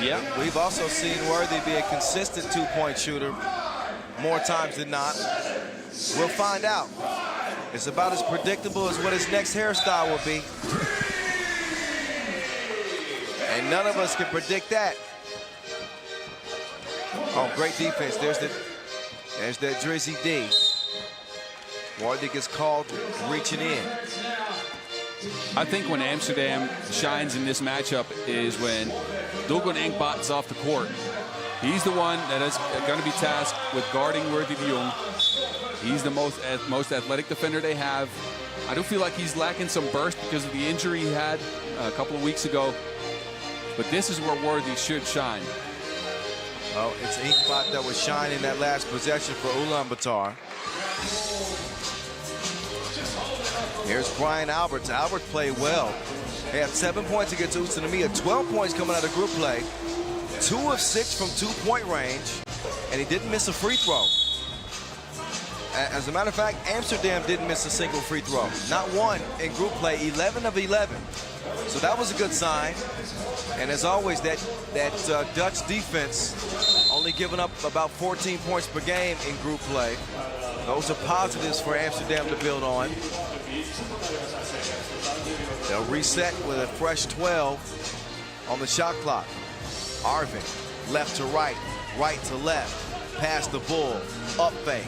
yeah, we've also seen Worthy be a consistent two-point shooter more times than not. We'll find out. It's about as predictable as what his next hairstyle will be. And none of us can predict that. Oh, great defense. There's that Drizzy D. Worthy gets called reaching in. I think when Amsterdam shines in this matchup is when Dogon Enkbat's off the court. He's the one that is going to be tasked with guarding Worthy de Jong. He's the most athletic defender they have. I do feel like he's lacking some burst because of the injury he had a couple of weeks ago. But this is where Worthy should shine. Well, it's Enkbat that was shining that last possession for Ulaanbaatar. Here's Brian Alberts. Albert played well. He had 7 points against Utsunomiya, 12 points coming out of group play, 2 of 6 from two-point range, and he didn't miss a free throw. As a matter of fact, Amsterdam didn't miss a single free throw. Not one in group play, 11 of 11. So that was a good sign. And as always, that Dutch defense only giving up about 14 points per game in group play. Those are positives for Amsterdam to build on. They'll reset with a fresh 12 on the shot clock. Arvin, left to right, right to left, past the bull, up fake,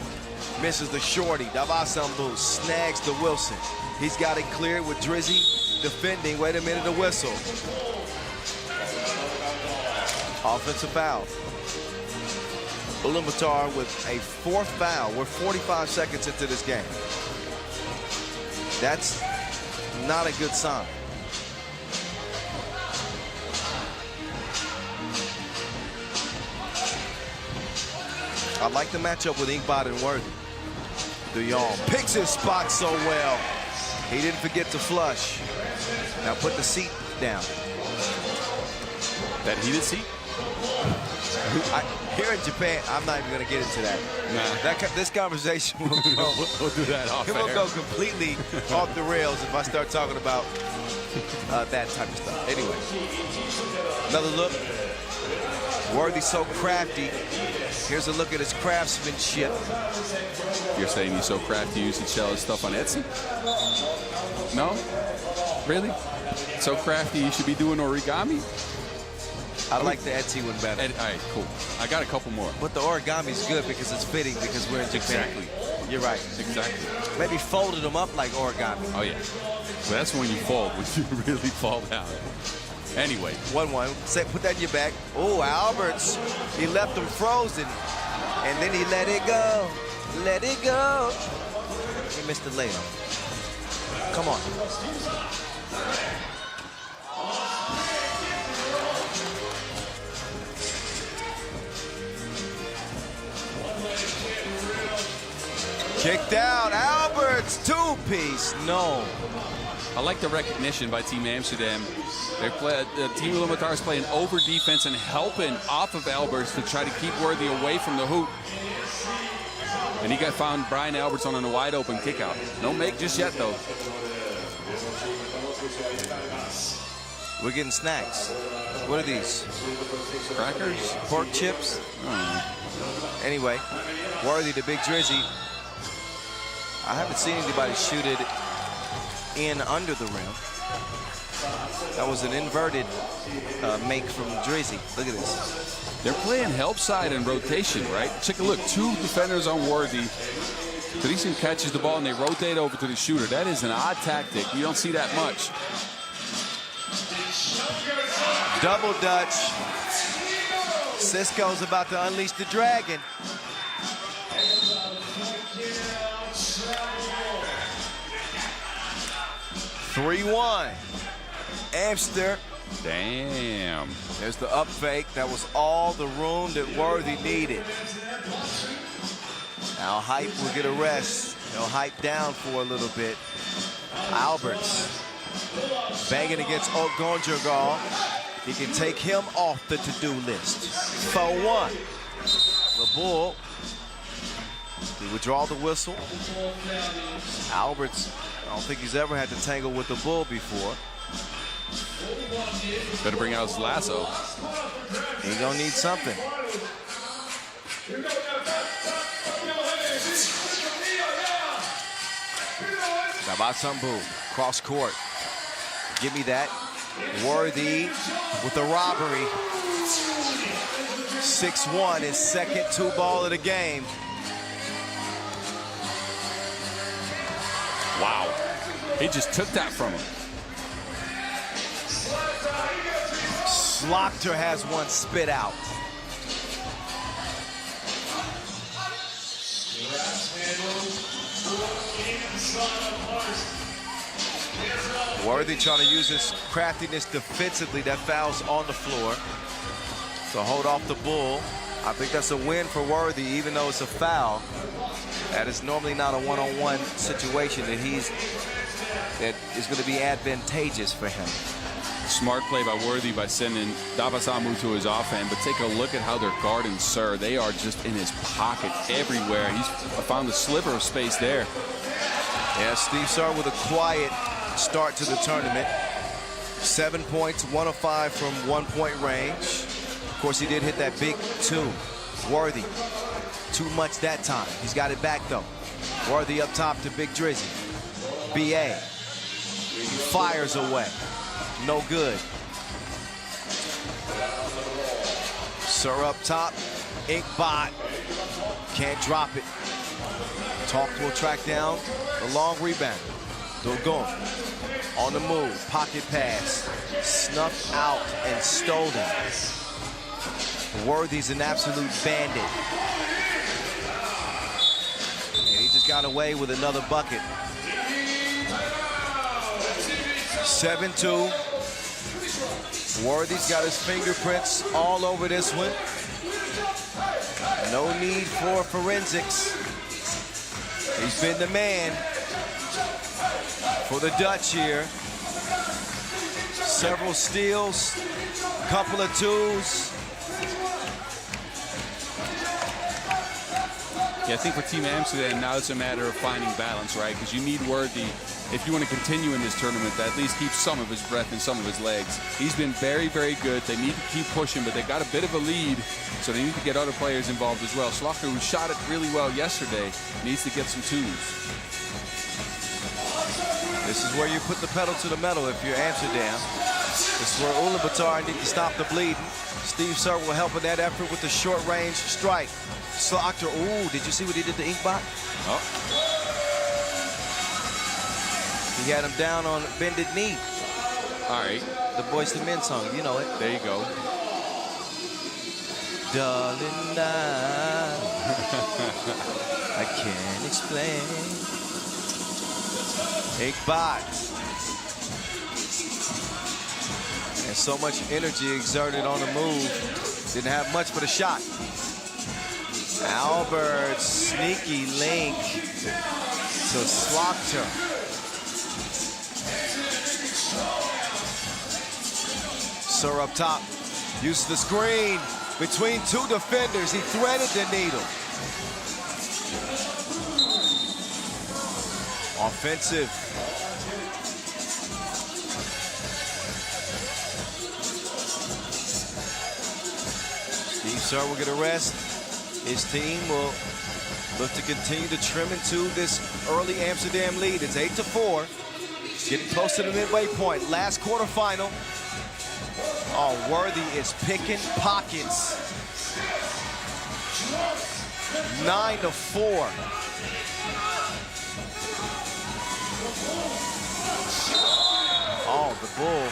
misses the shorty. Davasambu snags the Wilson. He's got it cleared with Drizzy defending. Wait a minute, a whistle. Offensive foul. Ulaanbaatar with a 4th foul. We're 45 seconds into this game. That's not a good sign. I like the matchup with Enkbat and Worthy. De Jong picks his spot so well. He didn't forget to flush. Now put the seat down. That heated seat? Here in Japan, I'm not even going to get into that. Nah. This conversation will go. We'll do that off air. It will go completely off the rails if I start talking about that type of stuff. Anyway, another look. Worthy so crafty. Here's a look at his craftsmanship. You're saying he's so crafty you should sell his stuff on Etsy? No? Really? So crafty you should be doing origami? I like the Etsy one better. All right, cool. I got a couple more. But the origami's good because it's fitting because we're in Japan. Exactly. You're right. Exactly. Maybe folded them up like origami. Oh, yeah. Well, that's when you fold, when you really fall down. Anyway. 1-1. Put that in your back. Oh, Alberts. He left him frozen. And then he let it go. Let it go. He missed the layup. Come on. Kicked out. Alberts. Two-piece. No. I like the recognition by Team Amsterdam. Team Ulaanbaatar is playing over defense and helping off of Alberts to try to keep Worthy away from the hoop. And he found Brian Alberts on a wide open kick out. No make just yet, though. We're getting snacks. What are these? Crackers? Pork chips? Anyway, Worthy, the big Drizzy. I haven't seen anybody shoot it in under the rim. That was an inverted make from Drizzy. Look at this. They're playing help side and rotation, right? Take a look. Two defenders on Worthy. Threesen catches the ball and they rotate over to the shooter. That is an odd tactic. You don't see that much. Double Dutch. Cisco's about to unleash the dragon. (3-1). Amster. Damn. There's the up fake. That was all the room that Worthy needed. Now Hype will get a rest. They'll hype down for a little bit. Alberts banging against Gonjagal. He can take him off the to-do list. 4-1. The Bull. He would draw the whistle. Alberts, I don't think he's ever had to tangle with the Bull before. Better bring out his lasso. He's gonna need something. Nabasambu, cross court. Give me that. Worthy with the robbery. 6-1, his second two-ball of the game. Wow. He just took that from him. Slaughter has one spit out. Worthy trying to use his craftiness defensively. That foul's on the floor. So hold off the Bull. I think that's a win for Worthy, even though it's a foul. That is normally not a one-on-one situation that is going to be advantageous for him. Smart play by Worthy by sending Dabasamu to his offhand, but take a look at how they're guarding Sir. They are just in his pocket everywhere. He's found a sliver of space there. Yeah, Steve Sir with a quiet start to the tournament. 7 points, 1 of 5 from 1-point range. Of course, he did hit that big two. Worthy, too much that time. He's got it back, though. Worthy up top to Big Drizzy. BA, he fires away. No good. Sir up top, Inkbot, can't drop it. Talk will track down the long rebound. Dogon on the move, pocket pass, snuffed out and stolen. Worthy's an absolute bandit. And he just got away with another bucket. 7-2. Worthy's got his fingerprints all over this one. No need for forensics. He's been the man for the Dutch here. Several steals, couple of twos. Yeah, I think for Team Amsterdam, now it's a matter of finding balance, right? Because you need Worthy, if you want to continue in this tournament, to at least keep some of his breath and some of his legs. He's been very, very good. They need to keep pushing, but they got a bit of a lead, so they need to get other players involved as well. Slaughter, who shot it really well yesterday, needs to get some twos. This is where you put the pedal to the metal if you're Amsterdam. This is where Ulaanbaatar need to stop the bleeding. Steve Sir will help in that effort with the short-range strike. Slaughter, ooh, did you see what he did to Inkbot? Oh. He had him down on bended knee. All right. The Boyz II Men song, you know it. There you go. Darling, I can't explain. Inkbot. And so much energy exerted on the move. Didn't have much but a shot. Albert, sneaky link to Slaughter. Sir up top, used the screen between two defenders. He threaded the needle. Offensive. Steve Sir will get a rest. His team will look to continue to trim into this early Amsterdam lead. It's 8-4. Getting close to the midway point. Last quarterfinal. Oh, Worthy is picking pockets. 9-4. Oh, the Bull.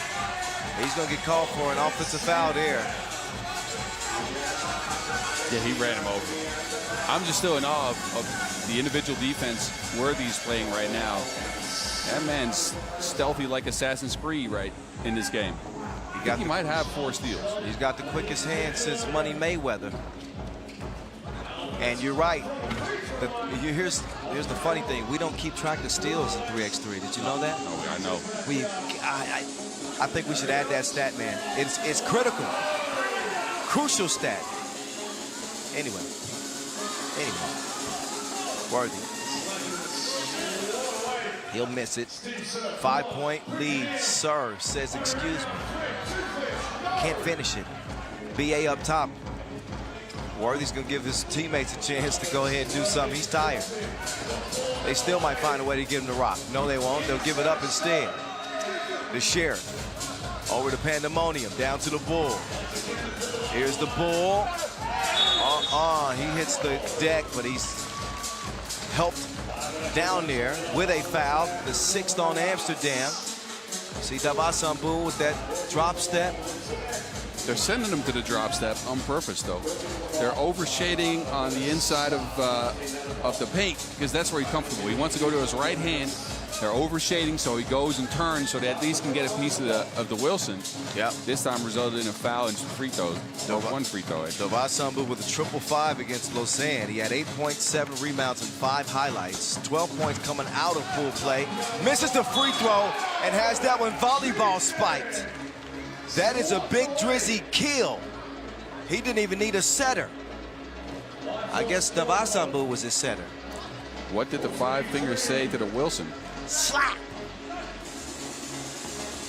He's going to get called for an offensive foul there. Yeah, he ran him over. I'm just still in awe of the individual defense Worthy's playing right now. That man's stealthy like Assassin's Creed right in this game. He might have 4 steals. He's got the quickest hand since Money Mayweather. And you're right. Here's the funny thing. We don't keep track of steals in 3x3. Did you know that? Oh, I know. I think we should add that stat, man. It's critical. Crucial stat. Anyway. Worthy. He'll miss it. 5-point lead. Sir says, excuse me. Can't finish it. BA up top. Worthy's going to give his teammates a chance to go ahead and do something. He's tired. They still might find a way to give him the rock. No, they won't. They'll give it up instead. The Sheriff. Over to Pandemonium. Down to the Bull. Here's the Bull. He hits the deck, but he's helped down there with a foul. The 6th on Amsterdam. See Davasambu with that drop step. They're sending him to the drop step on purpose, though. They're overshading on the inside of the paint because that's where he's comfortable. He wants to go to his right hand. They're overshading, so he goes and turns so that at least can get a piece of the Wilson. Yeah. This time resulted in a foul and some free throws. One free throw. Davasambu with a 5-5 against Lausanne. He had 8.7 rebounds and 5 highlights. 12 points coming out of full play. Misses the free throw and has that one volleyball spiked. That is a big Drizzy kill. He didn't even need a setter. I guess Davasambu was his setter. What did the 5 fingers say to the Wilson? Slap!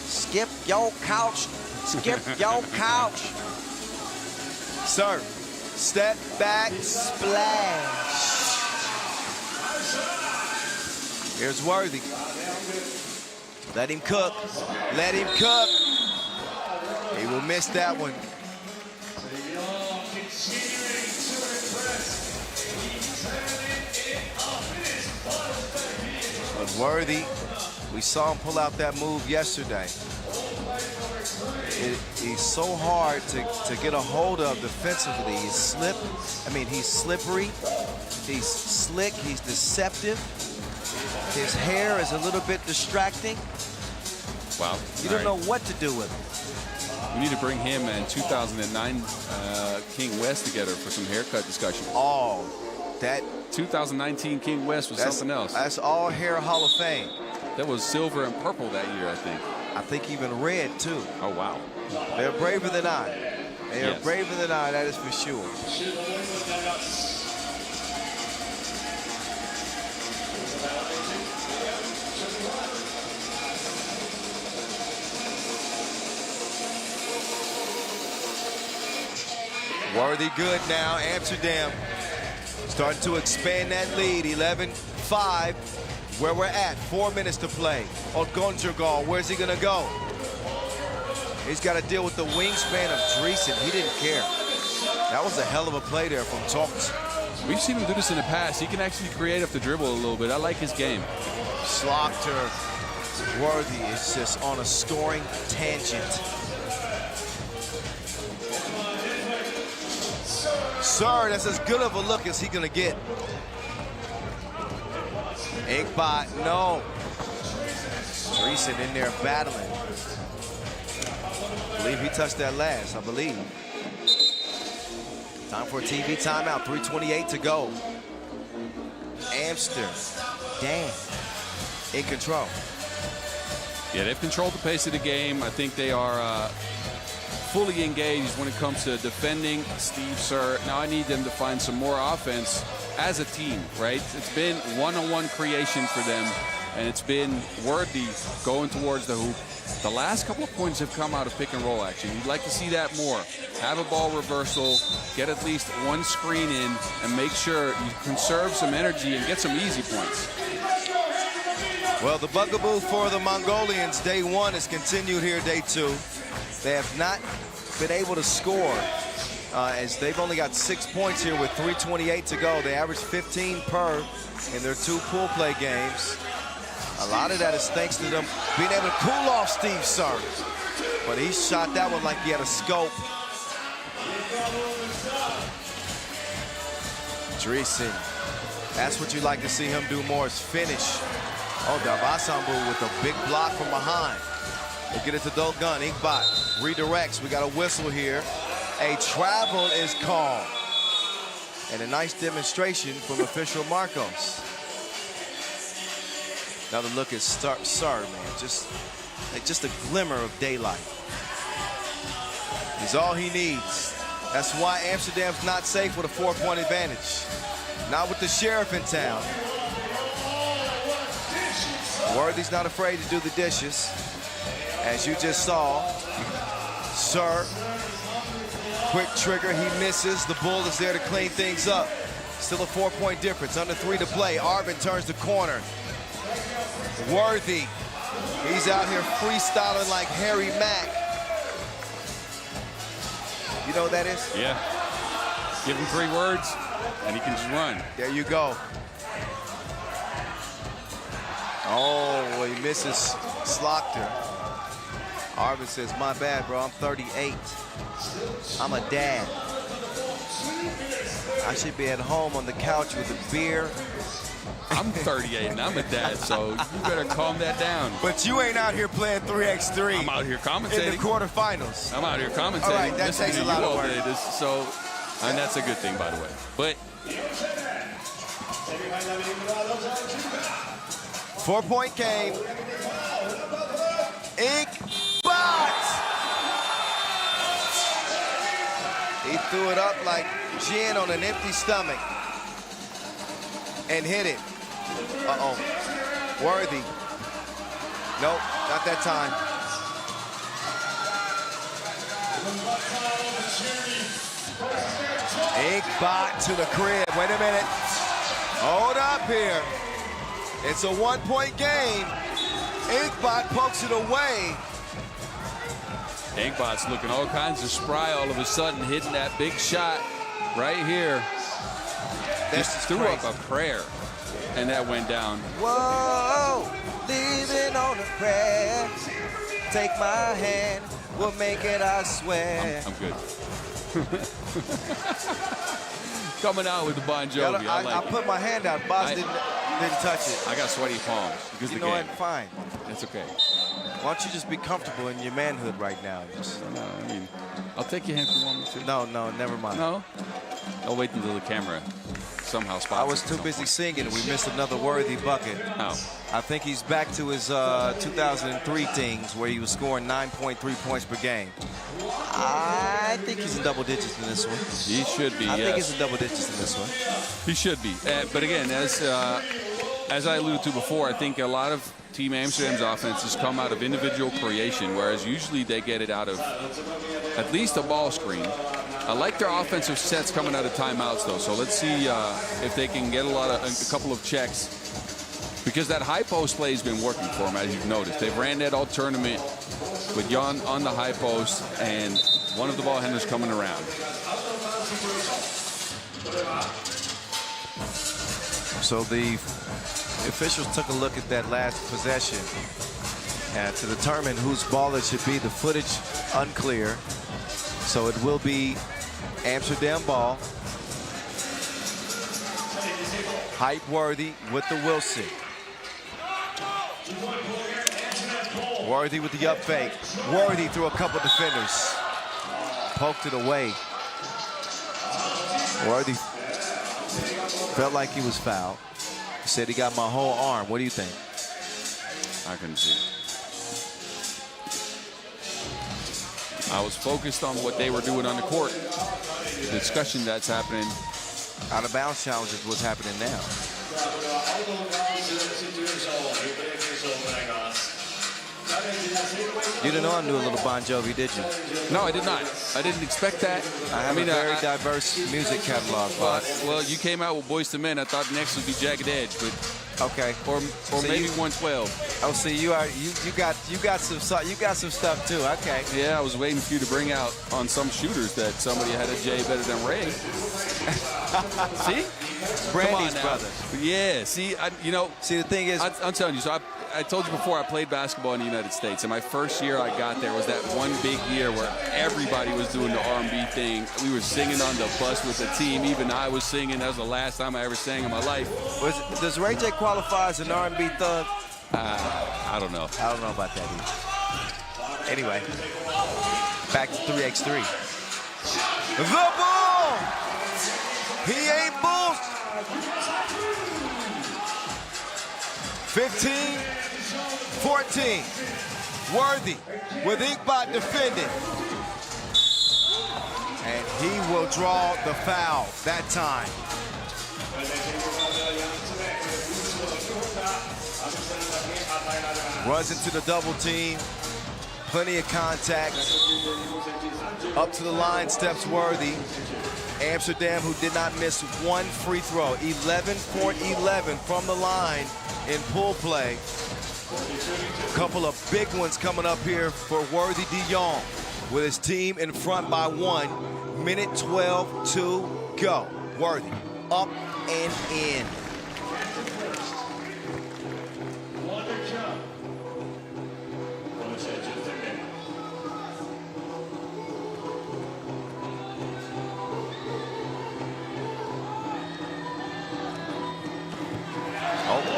Skip your couch. Skip your couch. Sir, step back, splash. Here's Worthy. Let him cook. Let him cook. He will miss that one. But Worthy, we saw him pull out that move yesterday. He's so hard to get a hold of defensively. He's slippery. He's slick. He's deceptive. His hair is a little bit distracting. Wow. You don't know what to do with him. We need to bring him and 2009 King West together for some haircut discussion. Oh, that 2019 King West was something else. That's all hair Hall of Fame. That was silver and purple that year, I think. I think even red, too. Oh, wow. They're braver than I. They are braver than I, that is for sure. Worthy good now. Amsterdam starting to expand that lead. 11-5. Where we're at. 4 minutes to play. Odgonjergal, where's he going to go? He's got to deal with the wingspan of Dreesen. He didn't care. That was a hell of a play there from Tochigi. We've seen him do this in the past. He can actually create off the dribble a little bit. I like his game. Slaughter, Worthy is just on a scoring tangent. Sir, that's as good of a look as he's gonna get. Inkbot, no. Dreesen in there battling. I believe he touched that last, I believe. Time for a TV timeout, 3:28 to go. Amsterdam in control. Yeah, they've controlled the pace of the game. I think they are fully engaged when it comes to defending Steve Sir. Now I need them to find some more offense as a team, right? It's been one-on-one creation for them, and it's been Worthy going towards the hoop. The last couple of points have come out of pick and roll action. You'd like to see that more. Have a ball reversal, get at least one screen in, and make sure you conserve some energy and get some easy points. Well, the bugaboo for the Mongolians, day one, is continued here, day two. They have not been able to score as they've only got 6 points here with 3:28 to go. They average 15 per in their 2 pool play games. A lot of that is thanks to them being able to cool off Steve Sir. But he shot that one like he had a scope. Dreesen, that's what you like to see him do more, is finish. Oh, Darvasambu with a big block from behind. They get it to Dogun. Inkbot redirects. We got a whistle here. A travel is called. And a nice demonstration from official Marcos. Another look at Sir, man. Just a glimmer of daylight. He's all he needs. That's why Amsterdam's not safe with a 4-point advantage. Not with the sheriff in town. Worthy's not afraid to do the dishes. As you just saw, Sir, quick trigger, he misses. The Bull is there to clean things up. Still a 4-point difference, under 3 to play. Arvin turns the corner. Worthy, he's out here freestyling like Harry Mack. You know what that is? Yeah. Give him 3 words, and he can just run. There you go. Oh, he misses Slaughter. Arvin says, my bad, bro, I'm 38. I'm a dad. I should be at home on the couch with a beer. I'm 38 and I'm a dad, so you better calm that down. But you ain't out here playing 3x3. I'm out here commentating. In the quarterfinals. I'm out here commentating. All right, that takes a lot of work. And that's a good thing, by the way. But 4-point game. Inkbot! He threw it up like gin on an empty stomach and hit it. Uh-oh. Worthy. Nope, not that time. Inkbot to the crib. Wait a minute. Hold up here. It's a 1-point game. Inkbot pokes it away. Inkbot's looking all kinds of spry all of a sudden, hitting that big shot right here. This just threw up a prayer, and that went down. Whoa, living on a prayer. Take my hand, we'll make it, I swear. I'm good. Coming out with the Bon Jovi. I put my hand out. Boss didn't touch it. I got sweaty palms because you the know game. what? Fine. It's okay. Why don't you just be comfortable in your manhood right now? No, I mean, I'll take your hand if you want me to. No, never mind. No? I'll wait until the camera somehow spots. I was too busy singing. We missed another Worthy bucket. Oh. I think he's back to his 2003 things where he was scoring 9.3 points per game. I think he's in double digits in this one. He should be, I think he's in double digits in this one. He should be. But again, as I alluded to before, I think a lot of Team Amsterdam's offense has come out of individual creation, whereas usually they get it out of at least a ball screen. I like their offensive sets coming out of timeouts, though. So let's see if they can get a couple of checks, because that high post play has been working for them, as you've noticed. They've ran that all tournament. with Juan on the high post and one of the ball handlers coming around. So the officials took a look at that last possession to determine whose ball it should be. The footage unclear. So it will be Amsterdam ball. Height Worthy with the Wilson. Worthy with the up fake. Worthy through a couple defenders. Poked it away. Worthy felt like he was fouled. He said he got my whole arm. What do you think? I couldn't see it. I was focused on what they were doing on the court. The discussion that's happening. Out of bounds challenge is what's happening now. You didn't know I knew a little Bon Jovi, did you? No, I did not. I didn't expect that. I have a very diverse music catalog, boss. Well, you came out with Boyz II Men. I thought next would be Jagged Edge, but okay. Or so maybe 112. Oh, see, you got some stuff too. Okay. Yeah, I was waiting for you to bring out on some shooters that somebody had a J better than Ray. See? Brandy's brother. Yeah. See, See, the thing is, I'm telling you. So I told you before, I played basketball in the United States, and my first year I got there was that one big year where everybody was doing the R&B thing. We were singing on the bus with the team. Even I was singing. That was the last time I ever sang in my life. Does Ray J qualify as an R&B thug? I don't know. I don't know about that either. Anyway, back to 3x3. The ball! He ain't bullshit. 15-14. Worthy with Inkbot defending. And he will draw the foul that time. Runs into the double team. Plenty of contact. Up to the line steps Worthy. Amsterdam, who did not miss one free throw. 11 for 11 from the line in pool play. A couple of big ones coming up here for Worthy de Jong with his team in front by 1. Minute 12 to go. Worthy up and in.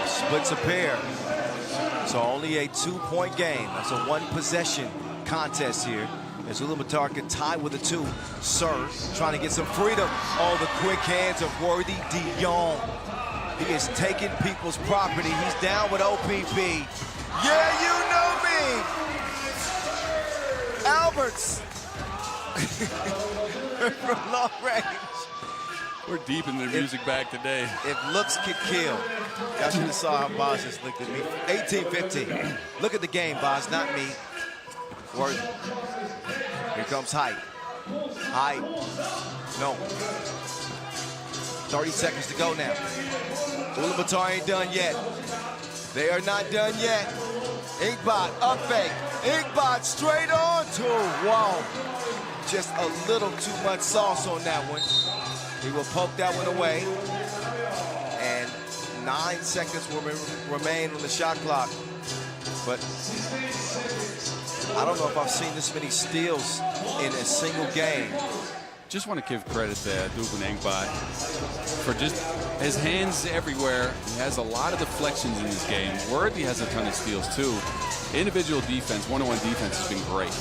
Splits a pair. So only a 2-point game. That's a one-possession contest here. As Ulaanbaatar can tie with a 2. Sir trying to get some freedom. Oh, the quick hands of Worthy de Jong. He is taking people's property. He's down with OPP. Yeah, you know me. Alberts. From long range. We're deep in the music bag today. If looks could kill. Y'all should have saw how Boz just looked at me. 18-15. Look at the game, Boz, not me. Worthy. Here comes Height. Height. No. 30 seconds to go now. Ulaanbaatar ain't done yet. They are not done yet. Inkbot, up fake. Inkbot straight on to whoa. Just a little too much sauce on that one. He will poke that one away. And 9 seconds will remain on the shot clock. But I don't know if I've seen this many steals in a single game. Just want to give credit to Dubin Inkbot for just his hands everywhere. He has a lot of deflections in his game. Worthy has a ton of steals too. Individual defense, one-on-one defense has been great.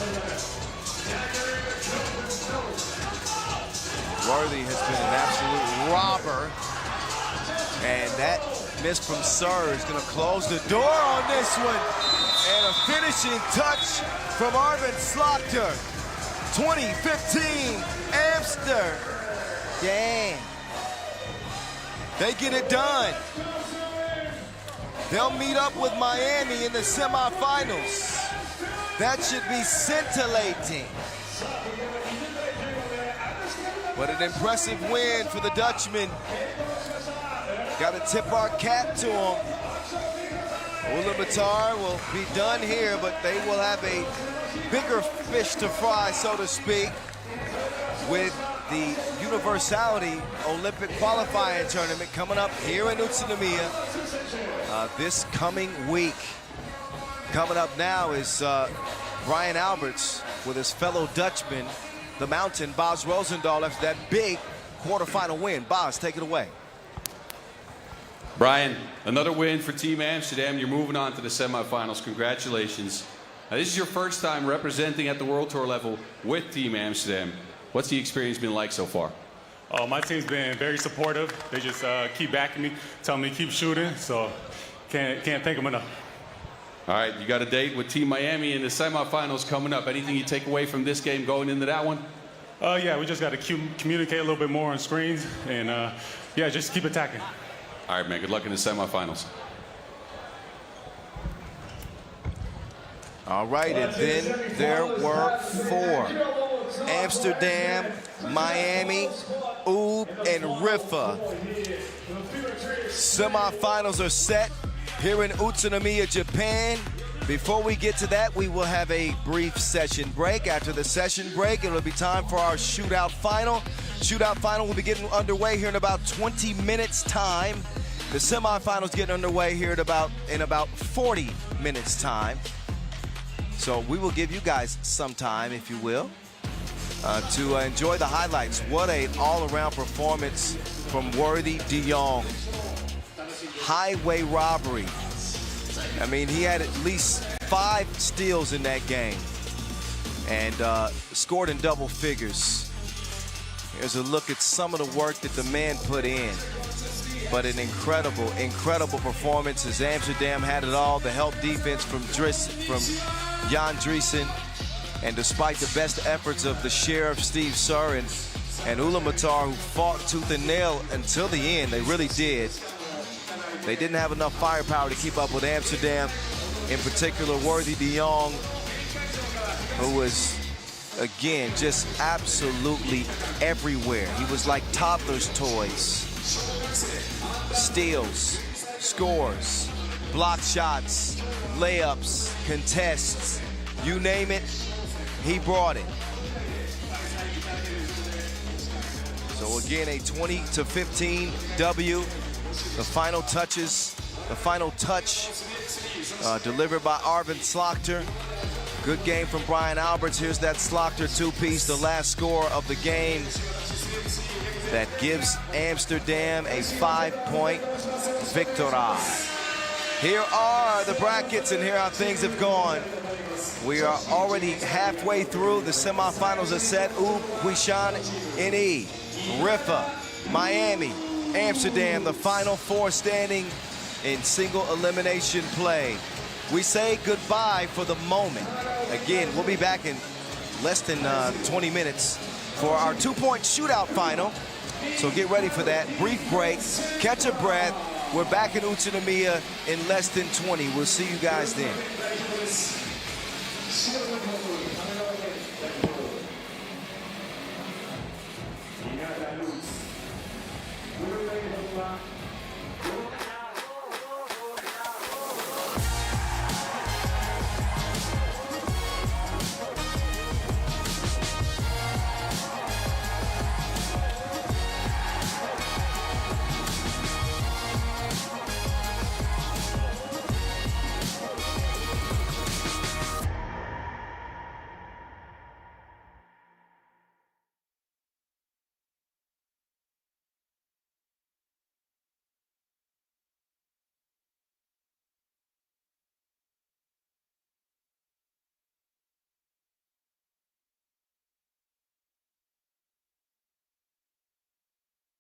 Worthy has been an absolute robber. And that miss from Sir is going to close the door on this one. And a finishing touch from Arvin Slaughter. 2015 Amster. Yeah. They get it done. They'll meet up with Miami in the semifinals. That should be scintillating. But an impressive win for the Dutchman. Got to tip our cap to him. Ulaanbaatar will be done here, but they will have a bigger fish to fry, so to speak, with the Universality Olympic qualifying tournament coming up here in Utsunomiya this coming week. Coming up now is Brian Alberts with his fellow Dutchman, the Mountain, Bas Rosendahl, after that big quarterfinal win. Bas, take it away. Brian, another win for Team Amsterdam. You're moving on to the semifinals. Congratulations. Now, this is your first time representing at the World Tour level with Team Amsterdam. What's the experience been like so far? Oh, my team's been very supportive. They just keep backing me, telling me to keep shooting, so can't thank them enough. All right, you got a date with Team Miami in the semifinals coming up. Anything you take away from this game going into that one? Yeah, we just got to communicate a little bit more on screens, and yeah, just keep attacking. All right, man, good luck in the semifinals. All right, and then there were 4. Amsterdam, Miami, Ub, and Riffa. Semifinals are set here in Utsunomiya, Japan. Before we get to that, we will have a brief session break. After the session break, it'll be time for our shootout final. Shootout final will be getting underway here in about 20 minutes time. The semifinals getting underway here in about 40 minutes time. So we will give you guys some time, if you will, to enjoy the highlights. What an all-around performance from Worthy de Jong. Highway robbery. I mean, he had at least 5 steals in that game and scored in double figures. Here's a look at some of the work that the man put in. But an incredible, incredible performance as Amsterdam had it all. The help defense from Jan Driessen. And despite the best efforts of the Sheriff, Steve Surr, and Ulaanbaatar, who fought tooth and nail until the end, they really did. They didn't have enough firepower to keep up with Amsterdam, in particular Worthy de Jong, who was, again, just absolutely everywhere. He was like toddler's toys. Steals, scores, block shots, layups, contests, you name it, he brought it. So again, a 20-15 W. The final touch delivered by Arvind Slagter. Good game from Brian Alberts. Here's that Slagter two-piece, the last score of the game. That gives Amsterdam a 5-point victory. Here are the brackets, and here how things have gone. We are already halfway through. The semifinals are set. Huishan, NE, Riffa, Miami, Amsterdam, the final 4 standing in single elimination play. We say goodbye for the moment. Again, we'll be back in less than 20 minutes for our 2-point shootout final. So get ready for that. Brief break, catch a breath. We're back in Utsunomiya in less than 20. We'll see you guys then.